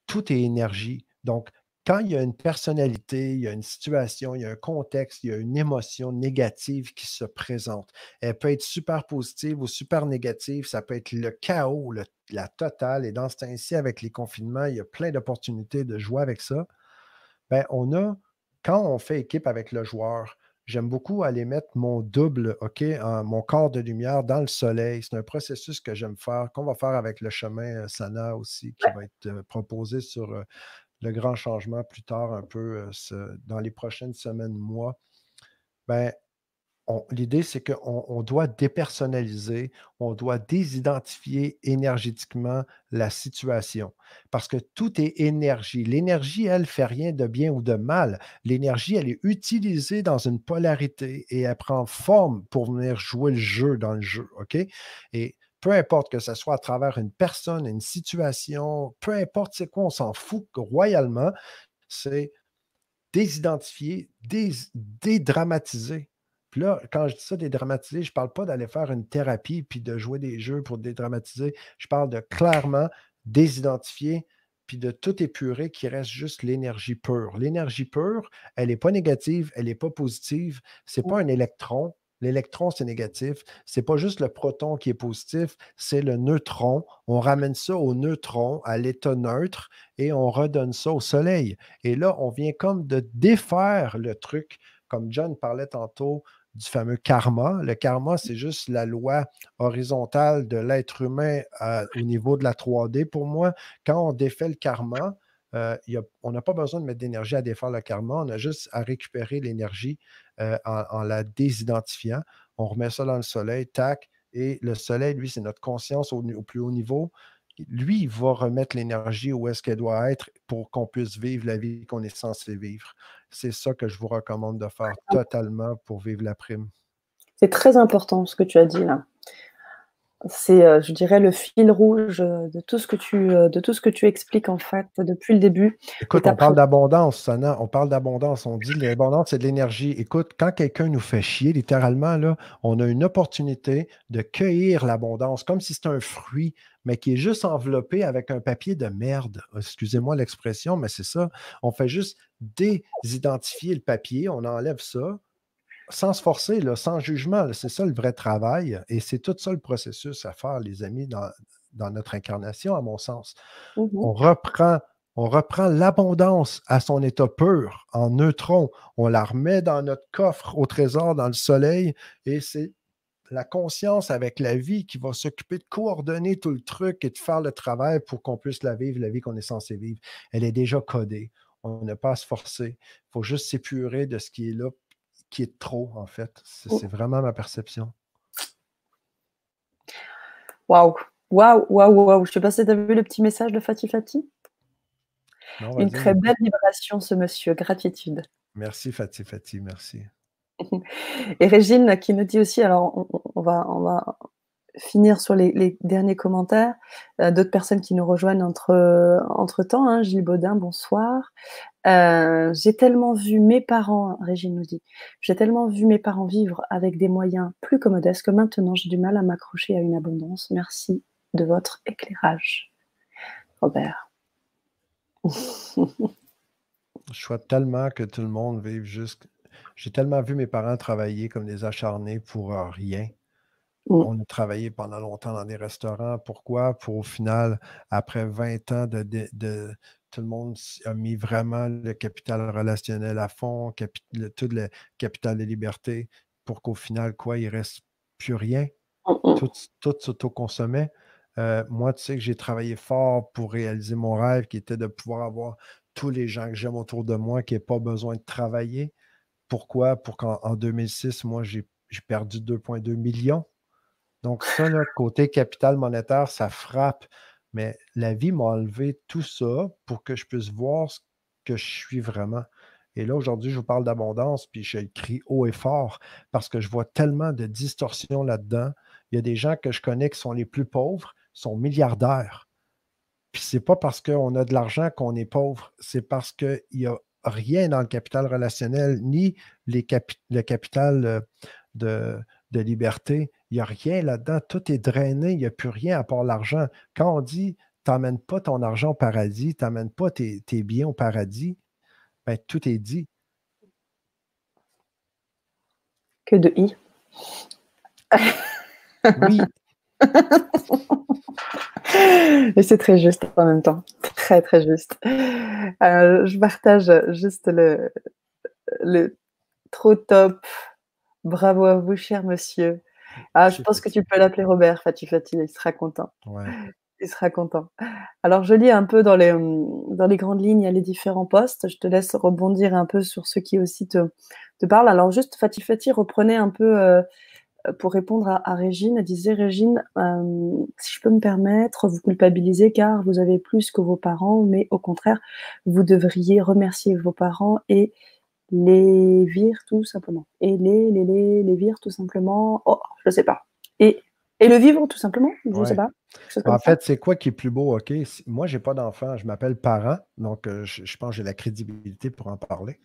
tout est énergie. Donc, quand il y a une personnalité, il y a une situation, il y a un contexte, il y a une émotion négative qui se présente, elle peut être super positive ou super négative, ça peut être le chaos, la totale. Et dans ce temps-ci, avec les confinements, il y a plein d'opportunités de jouer avec ça. Bien, quand on fait équipe avec le joueur, j'aime beaucoup aller mettre mon double, OK, mon corps de lumière dans le soleil. C'est un processus que j'aime faire, qu'on va faire avec le chemin Sana aussi, qui va être proposé sur le grand changement plus tard, un peu dans les prochaines semaines, mois. Ben, l'idée, c'est qu'on doit dépersonnaliser, on doit désidentifier énergétiquement la situation parce que tout est énergie. L'énergie, elle, ne fait rien de bien ou de mal. L'énergie, elle est utilisée dans une polarité et elle prend forme pour venir jouer le jeu dans le jeu, OK? Et peu importe que ce soit à travers une personne, une situation, peu importe c'est quoi, on s'en fout royalement, c'est désidentifier, dédramatiser. Puis là, quand je dis ça, dédramatiser, je ne parle pas d'aller faire une thérapie puis de jouer des jeux pour dédramatiser. Je parle de clairement désidentifier puis de tout épurer, qui reste juste l'énergie pure. L'énergie pure, elle n'est pas négative, elle n'est pas positive. Ce n'est pas un électron. L'électron, c'est négatif. Ce n'est pas juste le proton qui est positif, c'est le neutron. On ramène ça au neutron, à l'état neutre, et on redonne ça au soleil. Et là, on vient comme de défaire le truc, comme John parlait tantôt du fameux karma. Le karma, c'est juste la loi horizontale de l'être humain au niveau de la 3D pour moi. Quand on défait le karma, on n'a pas besoin de mettre d'énergie à défaire le karma, on a juste à récupérer l'énergie en la désidentifiant. On remet ça dans le soleil, tac, et le soleil, lui, c'est notre conscience au plus haut niveau. Lui, il va remettre l'énergie où est-ce qu'elle doit être pour qu'on puisse vivre la vie qu'on est censé vivre. C'est ça que je vous recommande de faire totalement pour vivre la prime. C'est très important ce que tu as dit là. C'est, je dirais, le fil rouge de tout ce que tu expliques en fait depuis le début de Écoute, ta on parle présence. d'abondance, Sana, on parle d'abondance. On dit l'abondance, c'est de l'énergie. Écoute, quand quelqu'un nous fait chier, littéralement, là, on a une opportunité de cueillir l'abondance, comme si c'était un fruit, mais qui est juste enveloppé avec un papier de merde. Excusez-moi l'expression, mais c'est ça. On fait juste désidentifier le papier, on enlève ça, sans se forcer, là, sans jugement. C'est ça le vrai travail. Et c'est tout ça le processus à faire, les amis, dans notre incarnation, à mon sens. Mmh. On reprend, on reprend l'abondance à son état pur, en neutron. On la remet dans notre coffre au trésor, dans le soleil, et c'est la conscience avec la vie qui va s'occuper de coordonner tout le truc et de faire le travail pour qu'on puisse la vivre, la vie qu'on est censé vivre. Elle est déjà codée. On n'a pas à se forcer. Il faut juste s'épurer de ce qui est là, qui est trop, en fait. C'est vraiment ma perception. Waouh! Waouh, waouh, waouh! Je sais pas si tu as vu le petit message de Fati Fati? Non, Une vas-y, très belle j'écoute. vibration ce monsieur, gratitude. Merci, Fatih Fatih, merci. Et Régine qui nous dit aussi, alors on va finir sur les derniers commentaires, d'autres personnes qui nous rejoignent entre-temps, hein. Gilles Baudin, bonsoir. J'ai tellement vu mes parents, Régine nous dit, j'ai tellement vu mes parents vivre avec des moyens plus que modestes que maintenant j'ai du mal à m'accrocher à une abondance. Merci de votre éclairage, Robert. Je souhaite tellement que tout le monde vive juste. J'ai tellement vu mes parents travailler comme des acharnés pour rien. Mm, On a travaillé pendant longtemps dans des restaurants. Pourquoi? Pour au final, après 20 ans tout le monde a mis vraiment le capital relationnel à fond, tout le capital de liberté, pour qu'au final, quoi, il ne reste plus rien. mm, mm. Tout s'autoconsommait. Moi, tu sais que j'ai travaillé fort pour réaliser mon rêve, qui était de pouvoir avoir tous les gens que j'aime autour de moi, qui n'aient pas besoin de travailler. Pourquoi? Pour qu'en 2006, moi, j'ai perdu 2,2 millions. Donc, ça, là, côté capital monétaire, ça frappe. Mais la vie m'a enlevé tout ça pour que je puisse voir ce que je suis vraiment. Et là, aujourd'hui, je vous parle d'abondance, puis je le crie haut et fort parce que je vois tellement de distorsions là-dedans. Il y a des gens que je connais qui sont les plus pauvres, sont milliardaires. Puis c'est pas parce qu'on a de l'argent qu'on est pauvre, c'est parce qu'il n'y a rien dans le capital relationnel, ni le capital de, de liberté. Il n'y a rien là-dedans. Tout est drainé. Il n'y a plus rien à part l'argent. Quand on dit tu n'emmènes pas ton argent au paradis, tu n'emmènes pas tes biens au paradis, ben, tout est dit. Que de i. Oui, Et c'est très juste en même temps, très très juste. Je partage juste le trop top. Bravo à vous, cher monsieur. Ah, je merci, pense que tu Fatih. peux l'appeler Robert, Fati Fati, il sera content. Ouais. Il sera content. Alors, je lis un peu dans les grandes lignes, il y a les différents postes. Je te laisse rebondir un peu sur ceux qui aussi te parlent. Alors, juste, Fati Fati reprenait un peu pour répondre à Régine. Elle disait, Régine, si je peux me permettre, vous culpabilisez car vous avez plus que vos parents, mais au contraire, vous devriez remercier vos parents et les vire tout simplement. Et les vire tout simplement. Oh, je sais pas. Et, et le vivre tout simplement, je sais Ouais. pas. Quelque chose comme En ça. fait, c'est quoi qui est plus beau, OK? Moi, je n'ai pas d'enfant, je m'appelle parent, donc je pense que j'ai la crédibilité pour en parler.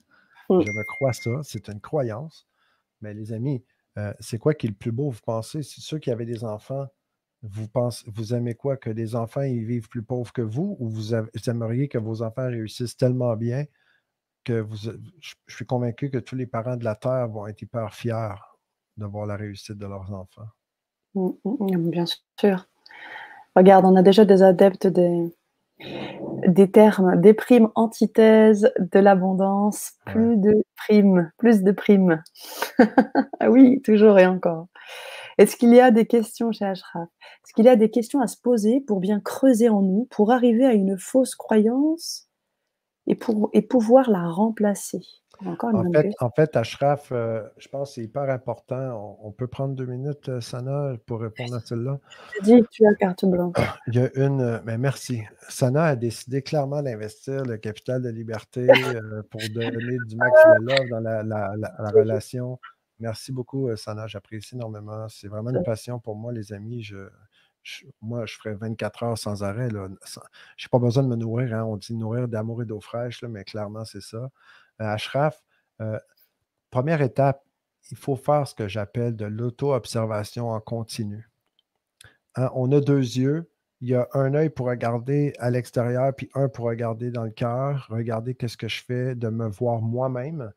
Mm. Je me crois ça, c'est une croyance. Mais les amis, c'est quoi qui est le plus beau, vous pensez? Si ceux qui avaient des enfants, vous aimez quoi? Que les enfants ils vivent plus pauvres que vous ou vous aimeriez que vos enfants réussissent tellement bien que je suis convaincu que tous les parents de la Terre vont être hyper fiers de voir la réussite de leurs enfants. Mm, bien sûr. Regarde, on a déjà des adeptes des termes, des primes, antithèse, de l'abondance, Ouais. plus de primes. Ah oui, toujours et encore. Est-ce qu'il y a des questions chez Ashraf? Est-ce qu'il y a des questions à se poser pour bien creuser en nous, pour arriver à une fausse croyance et pouvoir la remplacer? Encore une bonne question. En fait, Ashraf, je pense que c'est hyper important. On peut prendre 2 minutes, Sana, pour répondre à celle-là. Je te dis, tu as carte blanche. Il y a mais merci. Sana a décidé clairement d'investir le capital de liberté pour donner du max de love dans la relation. Merci beaucoup, Sana. J'apprécie énormément. C'est vraiment une passion pour moi, les amis. moi, je ferais 24 heures sans arrêt. Je n'ai pas besoin de me nourrir. Hein. On dit nourrir d'amour et d'eau fraîche, là, mais clairement, c'est ça. Ashraf, première étape, il faut faire ce que j'appelle de l'auto-observation en continu. Hein, on a 2 yeux. Il y a un œil pour regarder à l'extérieur, puis un pour regarder dans le cœur, regarder qu'est-ce que je fais, de me voir moi-même.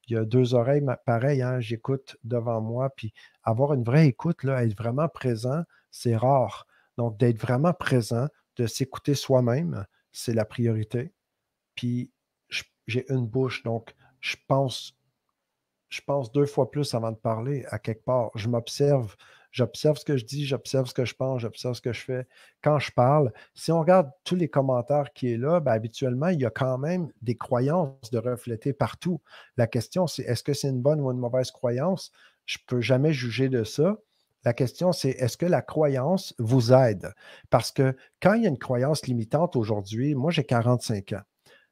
Il y a 2 oreilles, pareil, hein, j'écoute devant moi, puis avoir une vraie écoute, là, être vraiment présent, c'est rare. Donc, d'être vraiment présent, de s'écouter soi-même, c'est la priorité. Puis, j'ai une bouche, donc je pense 2 fois plus avant de parler à quelque part. J'observe ce que je dis, j'observe ce que je pense, j'observe ce que je fais. Quand je parle, si on regarde tous les commentaires qui est là, ben, habituellement, il y a quand même des croyances de refléter partout. La question, c'est est-ce que c'est une bonne ou une mauvaise croyance? Je ne peux jamais juger de ça. La question, c'est est-ce que la croyance vous aide? Parce que quand il y a une croyance limitante aujourd'hui, moi j'ai 45 ans,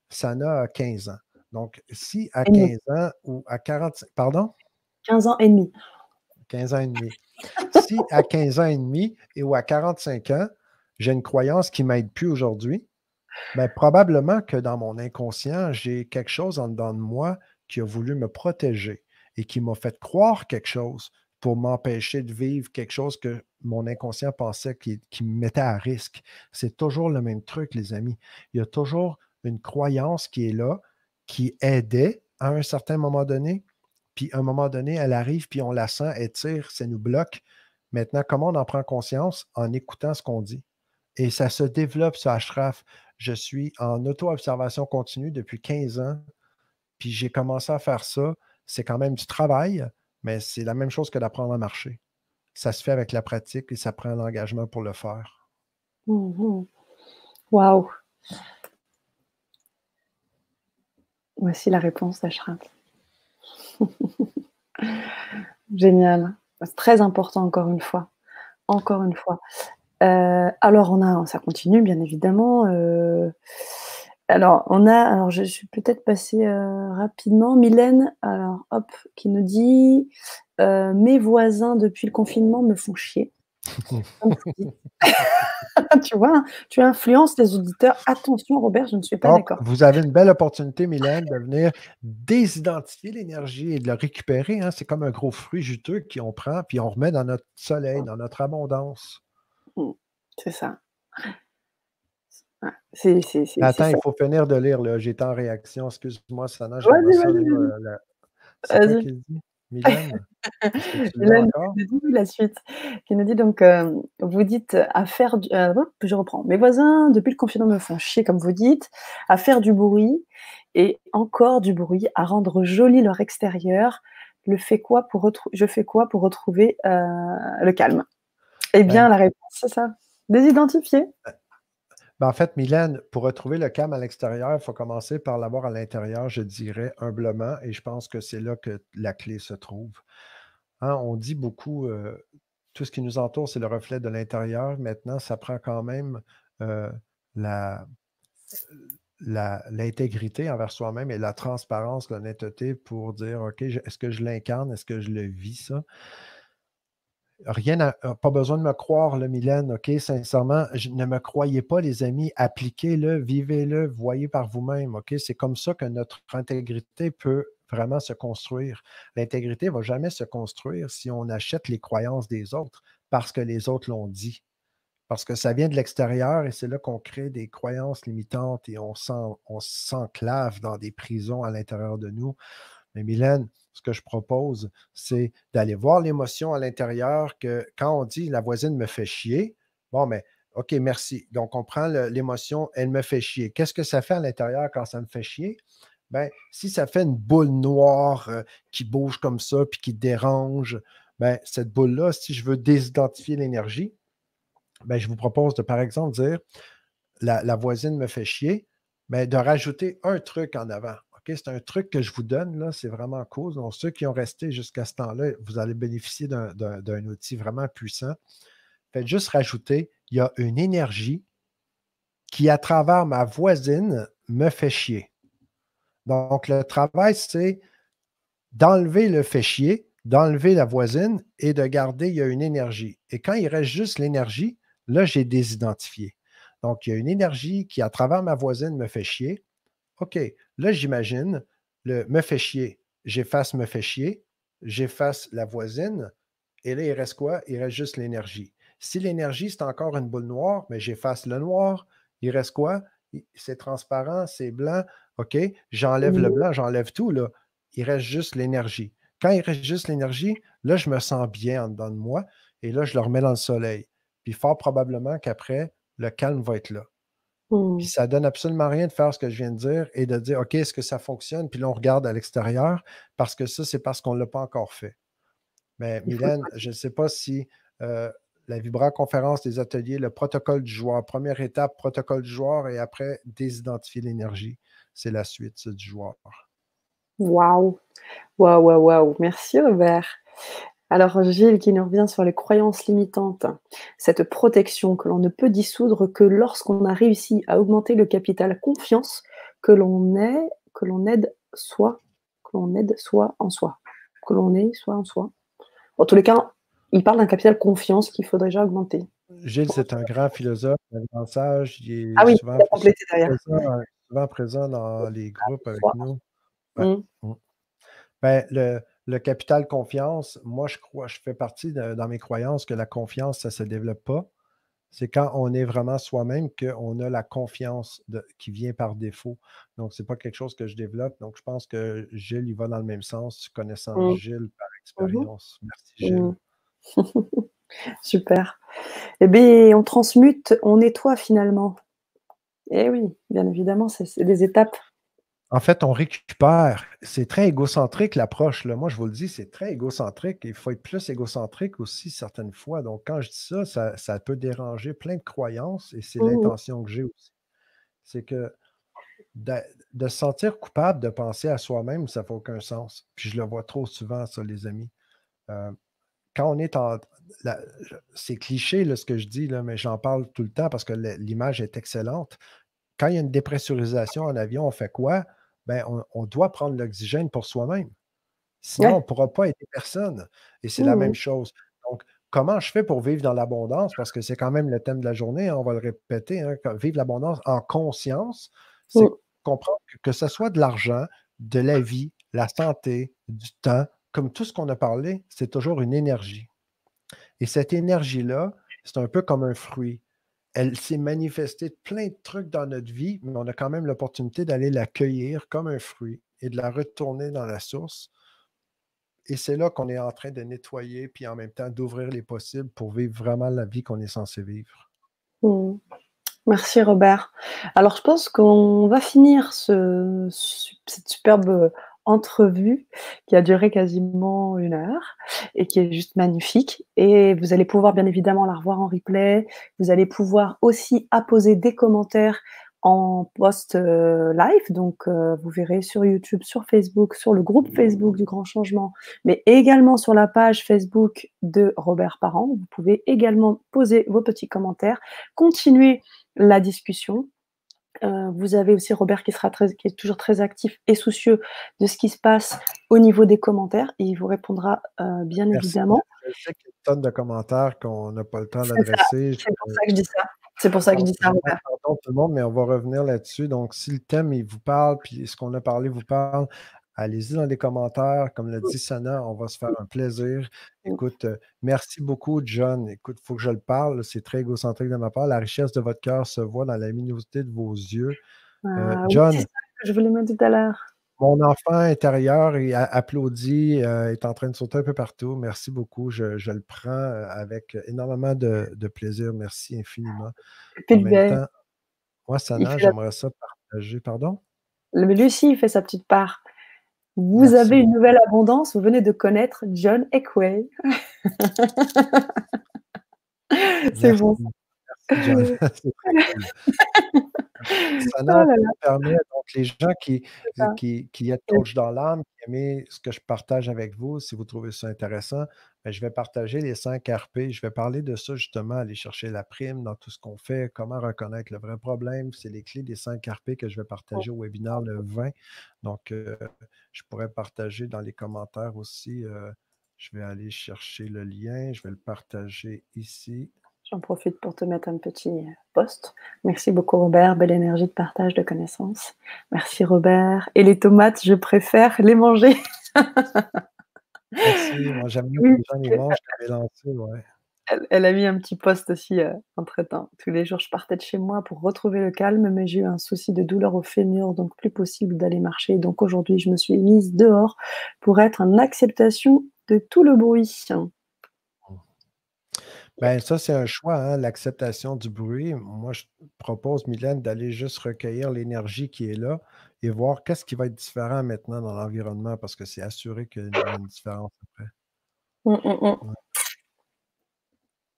Sana a 15 ans. Donc, si à Et demi. 15 ans ou à 45, pardon? 15 ans et demi. 15 ans et demi. Si à 15 ans et demi ou à 45 ans, j'ai une croyance qui ne m'aide plus aujourd'hui, bien, probablement que dans mon inconscient, j'ai quelque chose en dedans de moi qui a voulu me protéger et qui m'a fait croire quelque chose pour m'empêcher de vivre quelque chose que mon inconscient pensait qui me mettait à risque. C'est toujours le même truc, les amis. Il y a toujours une croyance qui est là, qui aidait à un certain moment donné, puis à un moment donné, elle arrive, puis on la sent, elle tire, ça nous bloque. Maintenant, comment on en prend conscience? En écoutant ce qu'on dit. Et ça se développe, ce Ashraf. Je suis en auto-observation continue depuis 15 ans, puis j'ai commencé à faire ça. C'est quand même du travail, mais c'est la même chose que d'apprendre à marcher. Ça se fait avec la pratique et ça prend l'engagement pour le faire. Mmh. Waouh! Voici la réponse d'Ashraf. Génial. C'est très important encore une fois. Encore une fois. Alors ça continue bien évidemment, alors je suis peut-être passée, rapidement. Mylène, alors hop, qui nous dit: «Mes voisins depuis le confinement me font chier». Comme vous dites. Tu vois, hein? Tu influences les auditeurs. Attention Robert, je ne suis pas Donc, d'accord. vous avez une belle opportunité, Mylène, de venir désidentifier l'énergie et de la récupérer. Hein. C'est comme un gros fruit juteux qu'on prend, puis on remet dans notre soleil, dans notre abondance. Mmh. C'est ça. Ouais, c'est Attends, ça. il faut finir de lire, là. J'étais en réaction. Excuse-moi, Sana, j'aimerais Vas-y, ça vas-y, lire vas-y. C'est quoi Vas-y. qu'il dit? Mylène? Est-ce que tu l'as Hélène encore? qui nous dit la suite, qui nous dit donc, vous dites à faire du hop, je reprends: «Mes voisins, depuis le confinement, me font chier», comme vous dites, à faire du bruit et encore du bruit, à rendre joli leur extérieur. Je fais quoi pour retrouver, le calme? Eh bien, Ben, la réponse, c'est ça, désidentifier. en fait, Mylène, pour retrouver le calme à l'extérieur, il faut commencer par l'avoir à l'intérieur, je dirais humblement, et je pense que c'est là que la clé se trouve. Hein, on dit beaucoup, tout ce qui nous entoure, c'est le reflet de l'intérieur. Maintenant, ça prend quand même euh, la, l'intégrité envers soi-même et la transparence, l'honnêteté pour dire, OK, est-ce que je l'incarne? Est-ce que je le vis, ça? Pas besoin de me croire, là, Mylène, OK? Sincèrement, ne me croyez pas, les amis. Appliquez-le, vivez-le, voyez par vous-même, OK? C'est comme ça que notre intégrité peut vraiment se construire. L'intégrité ne va jamais se construire si on achète les croyances des autres parce que les autres l'ont dit. Parce que ça vient de l'extérieur et c'est là qu'on crée des croyances limitantes et on s'enclave dans des prisons à l'intérieur de nous. Mais Mylène, ce que je propose, c'est d'aller voir l'émotion à l'intérieur que quand on dit la voisine me fait chier, bon, mais OK, merci. Donc, on prend l'émotion, elle me fait chier. Qu'est-ce que ça fait à l'intérieur quand ça me fait chier? Ben, si ça fait une boule noire qui bouge comme ça puis qui dérange, ben, cette boule-là, si je veux désidentifier l'énergie, ben, je vous propose de, par exemple, dire la voisine me fait chier, mais de rajouter un truc en avant. OK? C'est un truc que je vous donne, là, c'est vraiment cool. Donc, ceux qui ont resté jusqu'à ce temps-là, vous allez bénéficier d'un outil vraiment puissant. Faites juste rajouter, il y a une énergie qui, à travers ma voisine, me fait chier. Donc, le travail, c'est d'enlever le fait chier, d'enlever la voisine et de garder, il y a une énergie. Et quand il reste juste l'énergie, Là, j'ai désidentifié. Donc, il y a une énergie qui, à travers ma voisine, me fait chier. OK, là, j'imagine le me fait chier. J'efface me fait chier, j'efface la voisine, et là, il reste quoi? Il reste juste l'énergie. Si l'énergie, c'est encore une boule noire, mais j'efface le noir, il reste quoi? C'est transparent, c'est blanc. OK, j'enlève le Mhm. blanc, j'enlève tout, là. Il reste juste l'énergie. Quand il reste juste l'énergie, là, je me sens bien en dedans de moi, et là, je le remets dans le soleil. Puis fort probablement qu'après, le calme va être là. Puis Mhm. ça donne absolument rien de faire ce que je viens de dire et de dire, OK, est-ce que ça fonctionne? Puis là, on regarde à l'extérieur parce que ça, c'est parce qu'on ne l'a pas encore fait. Mais Il faut le Mylène, je ne sais pas si la Vibra-conférence des ateliers, le protocole du joueur, première étape, protocole du joueur et après, désidentifier l'énergie. C'est la suite ça, du joueur. Waouh! Waouh, waouh, waouh! Merci Robert. Alors Gilles qui nous revient sur les croyances limitantes. Cette protection que l'on ne peut dissoudre que lorsqu'on a réussi à augmenter le capital confiance que l'on aide soi, que l'on aide soi en soi. Que l'on est soi en soi. En tous les cas, il parle d'un capital confiance qu'il faudrait déjà augmenter. Gilles, c'est un grand philosophe, un grand sage. Il Ah est oui, il a complété derrière. souvent présent dans les groupes avec Soi. nous. Ouais. Mmh. Mm. Ben, le capital confiance, moi, je crois, je fais partie dans mes croyances que la confiance, ça ne se développe pas. C'est quand on est vraiment soi-même qu'on a la confiance qui vient par défaut. Donc, ce n'est pas quelque chose que je développe. Donc, je pense que Gilles, il va dans le même sens, connaissant Mmh. Gilles par Mmh. expérience. Merci, Mmh. Gilles. Super. Eh bien, on transmute, on nettoie finalement. Eh oui, bien évidemment, c'est des étapes. En fait, on récupère. C'est très égocentrique l'approche, là. Moi, je vous le dis, c'est très égocentrique. Il faut être plus égocentrique aussi certaines fois. Donc, quand je dis ça, ça peut déranger plein de croyances et c'est Mmh mh. l'intention que j'ai aussi. C'est que de, de se sentir coupable de penser à soi-même, ça fait aucun sens. Puis je le vois trop souvent, ça, les amis. Euh, quand on est en. la- c'est cliché, là, ce que je dis, là, mais j'en parle tout le temps parce que l'image est excellente. Quand il y a une dépressurisation en avion, on fait quoi? Ben, on doit prendre l'oxygène pour soi-même. Sinon, on ne Ouais. pourra pas aider personne. Et c'est la Mmh même mh. chose. Donc, comment je fais pour vivre dans l'abondance? Parce que c'est quand même le thème de la journée, hein, on va le répéter, hein, vivre l'abondance en conscience, Mmh. c'est comprendre que ce soit de l'argent, de la vie, la santé, du temps, comme tout ce qu'on a parlé, c'est toujours une énergie. Et cette énergie-là, c'est un peu comme un fruit. Elle s'est manifestée de plein de trucs dans notre vie, mais on a quand même l'opportunité d'aller la cueillir comme un fruit et de la retourner dans la source. Et c'est là qu'on est en train de nettoyer, puis en même temps d'ouvrir les possibles pour vivre vraiment la vie qu'on est censé vivre. Mmh. Merci Robert. Alors je pense qu'on va finir cette superbe entrevue qui a duré quasiment 1 heure et qui est juste magnifique. Et vous allez pouvoir bien évidemment la revoir en replay. Vous allez pouvoir aussi apposer des commentaires en post live. Donc vous verrez sur YouTube, sur Facebook, sur le groupe Facebook du Grand Changement, mais également sur la page Facebook de Robert Parent. Vous pouvez également poser vos petits commentaires, continuer la discussion. Vous avez aussi Robert qui est toujours très actif et soucieux de ce qui se passe au niveau des commentaires et il vous répondra, bien Merci. évidemment. Je sais qu'il y a une tonne de commentaires qu'on n'a pas le temps C'est ça, d'adresser. c'est pour ça que je dis ça. C'est pour ça que je dis Je ça, demande Robert. pardon tout le monde, mais on va revenir là-dessus. Donc, si le thème, il vous parle, puis ce qu'on a parlé vous parle, allez-y dans les commentaires. Comme l'a Mmh, dit Sana, on va se faire un plaisir. mmh. Écoute, merci beaucoup, John. Écoute, il faut que je le parle. C'est très égocentrique de ma part. La richesse de votre cœur se voit dans la luminosité de vos yeux. Ah oui, c'est John, ça que je voulais mettre tout à l'heure. mon enfant intérieur il applaudit, est en train de sauter un peu partout. Merci beaucoup. Je le prends avec énormément de plaisir. Merci infiniment. Et puis En même temps, moi, il Sana, fait la j'aimerais ça partager. Pardon? lui aussi, il fait sa petite part. Vous Merci avez une beaucoup. nouvelle abondance, vous venez de connaître John Equay. C'est Merci. bon ça. Merci, John. C'est très cool. Sana, Oh là si là, tu me permets, donc les gens c'est ça. qui êtes coach dans l'âme, qui aimez ce que je partage avec vous, si vous trouvez ça intéressant, ben, je vais partager les 5 RP. Je vais parler de ça justement, aller chercher la prime dans tout ce qu'on fait, comment reconnaître le vrai problème. C'est les clés des 5 RP que je vais partager au webinaire le 20. Donc, je pourrais partager dans les commentaires aussi. Je vais aller chercher le lien. Je vais le partager ici. J'en profite pour te mettre un petit post. Merci beaucoup Robert, belle énergie de partage de connaissances. Merci Robert. Et les tomates, je préfère les manger. Merci, moi j'aime mieux que Oui, les gens les mangent que les lancés, ouais. elle a mis un petit post aussi, entre-temps. Tous les jours, je partais de chez moi pour retrouver le calme, mais j'ai eu un souci de douleur au fémur, donc plus possible d'aller marcher. Donc aujourd'hui, je me suis mise dehors pour être en acceptation de tout le bruit. Ben, ça, c'est un choix, hein, l'acceptation du bruit. Moi, je propose, Mylène, d'aller juste recueillir l'énergie qui est là et voir qu'est-ce qui va être différent maintenant dans l'environnement parce que c'est assuré qu'il y a une différence après. Mmh, mmh, mmh. Ouais.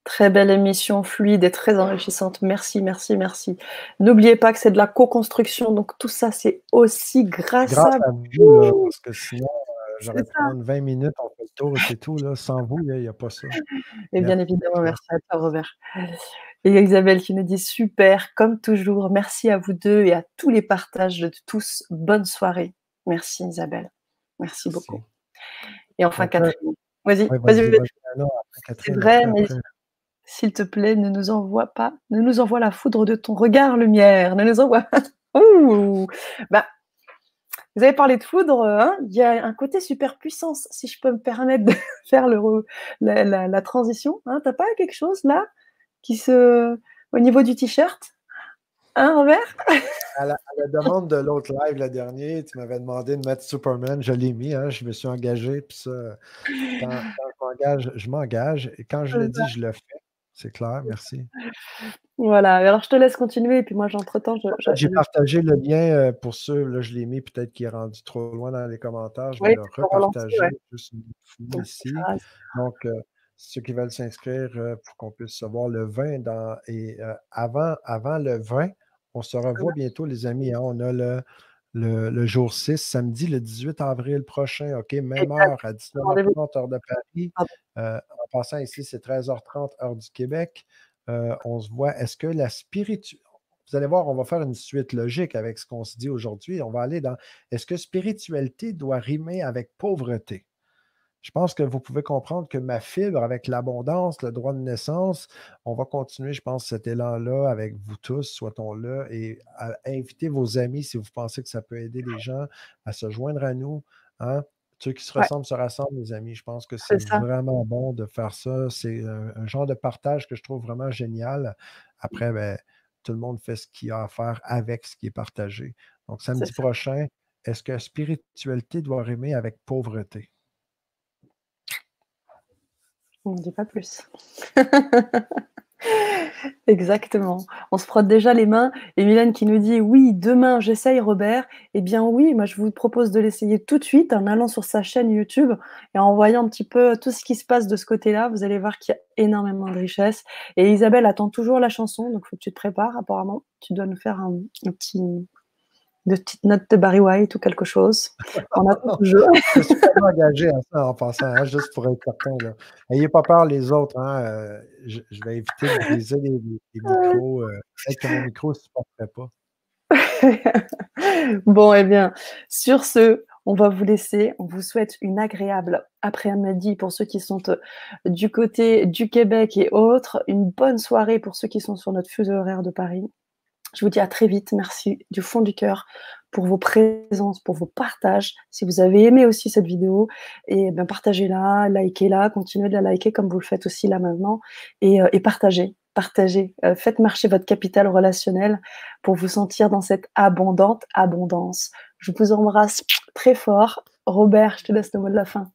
Très belle émission, fluide et très enrichissante. Merci, merci, merci. N'oubliez pas que c'est de la co-construction, donc tout ça, c'est aussi C'est grâce grâce à à vous, là, vous. parce que sinon, j'aurais C'est pu ça. prendre 20 minutes, on fait le tour et c'est tout, là. Sans vous, là, il n'y a pas ça. Et bien Merci, évidemment, Claire. merci à toi, Robert. Et Isabelle qui nous dit super, comme toujours. Merci à vous deux et à tous les partages de tous. Bonne soirée. Merci, Isabelle. Merci beaucoup. Merci. Et enfin, Donc là, Catherine. Vas-y, oui, vas-y, vas-y, vas-y. vas-y. Ah non, après C'est Catherine, vrai, après, mais après. s'il te plaît, ne nous envoie pas, ne nous envoie la foudre de ton regard, lumière. Ne nous envoie pas. Ouh. Bah, vous avez parlé de foudre, hein, il y a un côté superpuissance, si je peux me permettre de faire la transition. Hein, tu pas quelque chose là qui se au niveau du t-shirt? Hein, Robert? À la demande de l'autre live, le dernier, tu m'avais demandé de mettre Superman, je l'ai mis, hein, je me suis engagé, puis ça, quand je m'engage, et quand je le dis, je le fais. C'est clair, merci. Voilà, alors je te laisse continuer et puis moi j'entretemps En fait, j'ai partagé le lien pour ceux, là, je l'ai mis, peut-être qu'il est rendu trop loin dans les commentaires, je vais oui, le tu peux relancer, repartager ouais. juste une fois Ouais, ici. tu as raison. Donc, ceux qui veulent s'inscrire pour qu'on puisse se voir le 20 et avant le 20, on se revoit bientôt, les amis, hein. On a le jour 6, samedi, le 18 avril prochain, OK? Même Exact. heure, à Rendez-vous. 19h30, heure de Paris. Pardon. En passant ici, c'est 13h30, heure du Québec. On se voit. Est-ce que la spiritualité. Vous allez voir, on va faire une suite logique avec ce qu'on se dit aujourd'hui. On va aller dans est-ce que spiritualité doit rimer avec pauvreté? Je pense que vous pouvez comprendre que ma fibre avec l'abondance, le droit de naissance, on va continuer, je pense, cet élan-là avec vous tous, soit-on là, et inviter vos amis si vous pensez que ça peut aider les gens à se joindre à nous. Hein. Ceux qui Ouais, se rassemblent, les amis. Je pense que c'est c'est ça, vraiment bon de faire ça. C'est un genre de partage que je trouve vraiment génial. Après, ben, tout le monde fait ce qu'il a à faire avec ce qui est partagé. Donc, c'est samedi ça. prochain, est-ce que spiritualité doit rimer avec pauvreté? On ne dit pas plus. Exactement. On se frotte déjà les mains et Mylène qui nous dit: «Oui, demain j'essaye Robert». Eh bien oui, moi je vous propose de l'essayer tout de suite en allant sur sa chaîne YouTube et en voyant un petit peu tout ce qui se passe de ce côté-là. Vous allez voir qu'il y a énormément de richesse et Isabelle attend toujours la chanson, donc faut que tu te prépares apparemment. Tu dois nous faire un petit de petites notes de Barry White ou quelque chose. On attend toujours. Je me suis tellement engagé à ça en passant, hein, juste pour être certain, là. Ayez pas peur les autres, hein, je vais éviter de briser les micros, peut-être que mon micro ne supporterait pas. Bon, eh bien, sur ce, on va vous laisser. On vous souhaite une agréable après-midi pour ceux qui sont du côté du Québec et autres. Une bonne soirée pour ceux qui sont sur notre fuseau horaire de Paris. Je vous dis à très vite. Merci du fond du cœur pour vos présences, pour vos partages. Si vous avez aimé aussi cette vidéo, et ben partagez-la, likez-la, continuez de la liker comme vous le faites aussi là maintenant, et partagez, partagez. Faites marcher votre capital relationnel pour vous sentir dans cette abondante abondance. Je vous embrasse très fort. Robert, je te laisse le mot de la fin.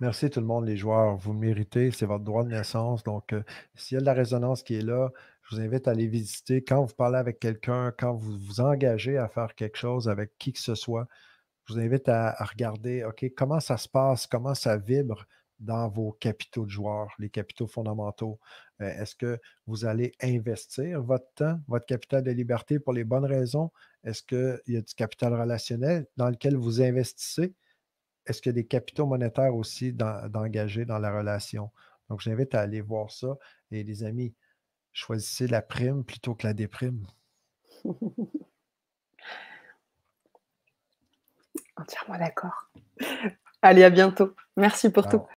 Merci tout le monde, les joueurs. Vous le méritez, c'est votre droit de naissance. Donc, s'il y a de la résonance qui est là, je vous invite à aller visiter. Quand vous parlez avec quelqu'un, quand vous vous engagez à faire quelque chose avec qui que ce soit, je vous invite à regarder, OK, comment ça se passe, comment ça vibre dans vos capitaux de joueurs, les capitaux fondamentaux. Est-ce que vous allez investir votre temps, votre capital de liberté pour les bonnes raisons? Est-ce qu'il y a du capital relationnel dans lequel vous investissez? Est-ce qu'il y a des capitaux monétaires aussi d'engager dans la relation? Donc, j'invite à aller voir ça. Et les amis, choisissez la prime plutôt que la déprime. Entièrement d'accord. Allez, à bientôt. Merci pour tout. Ciao.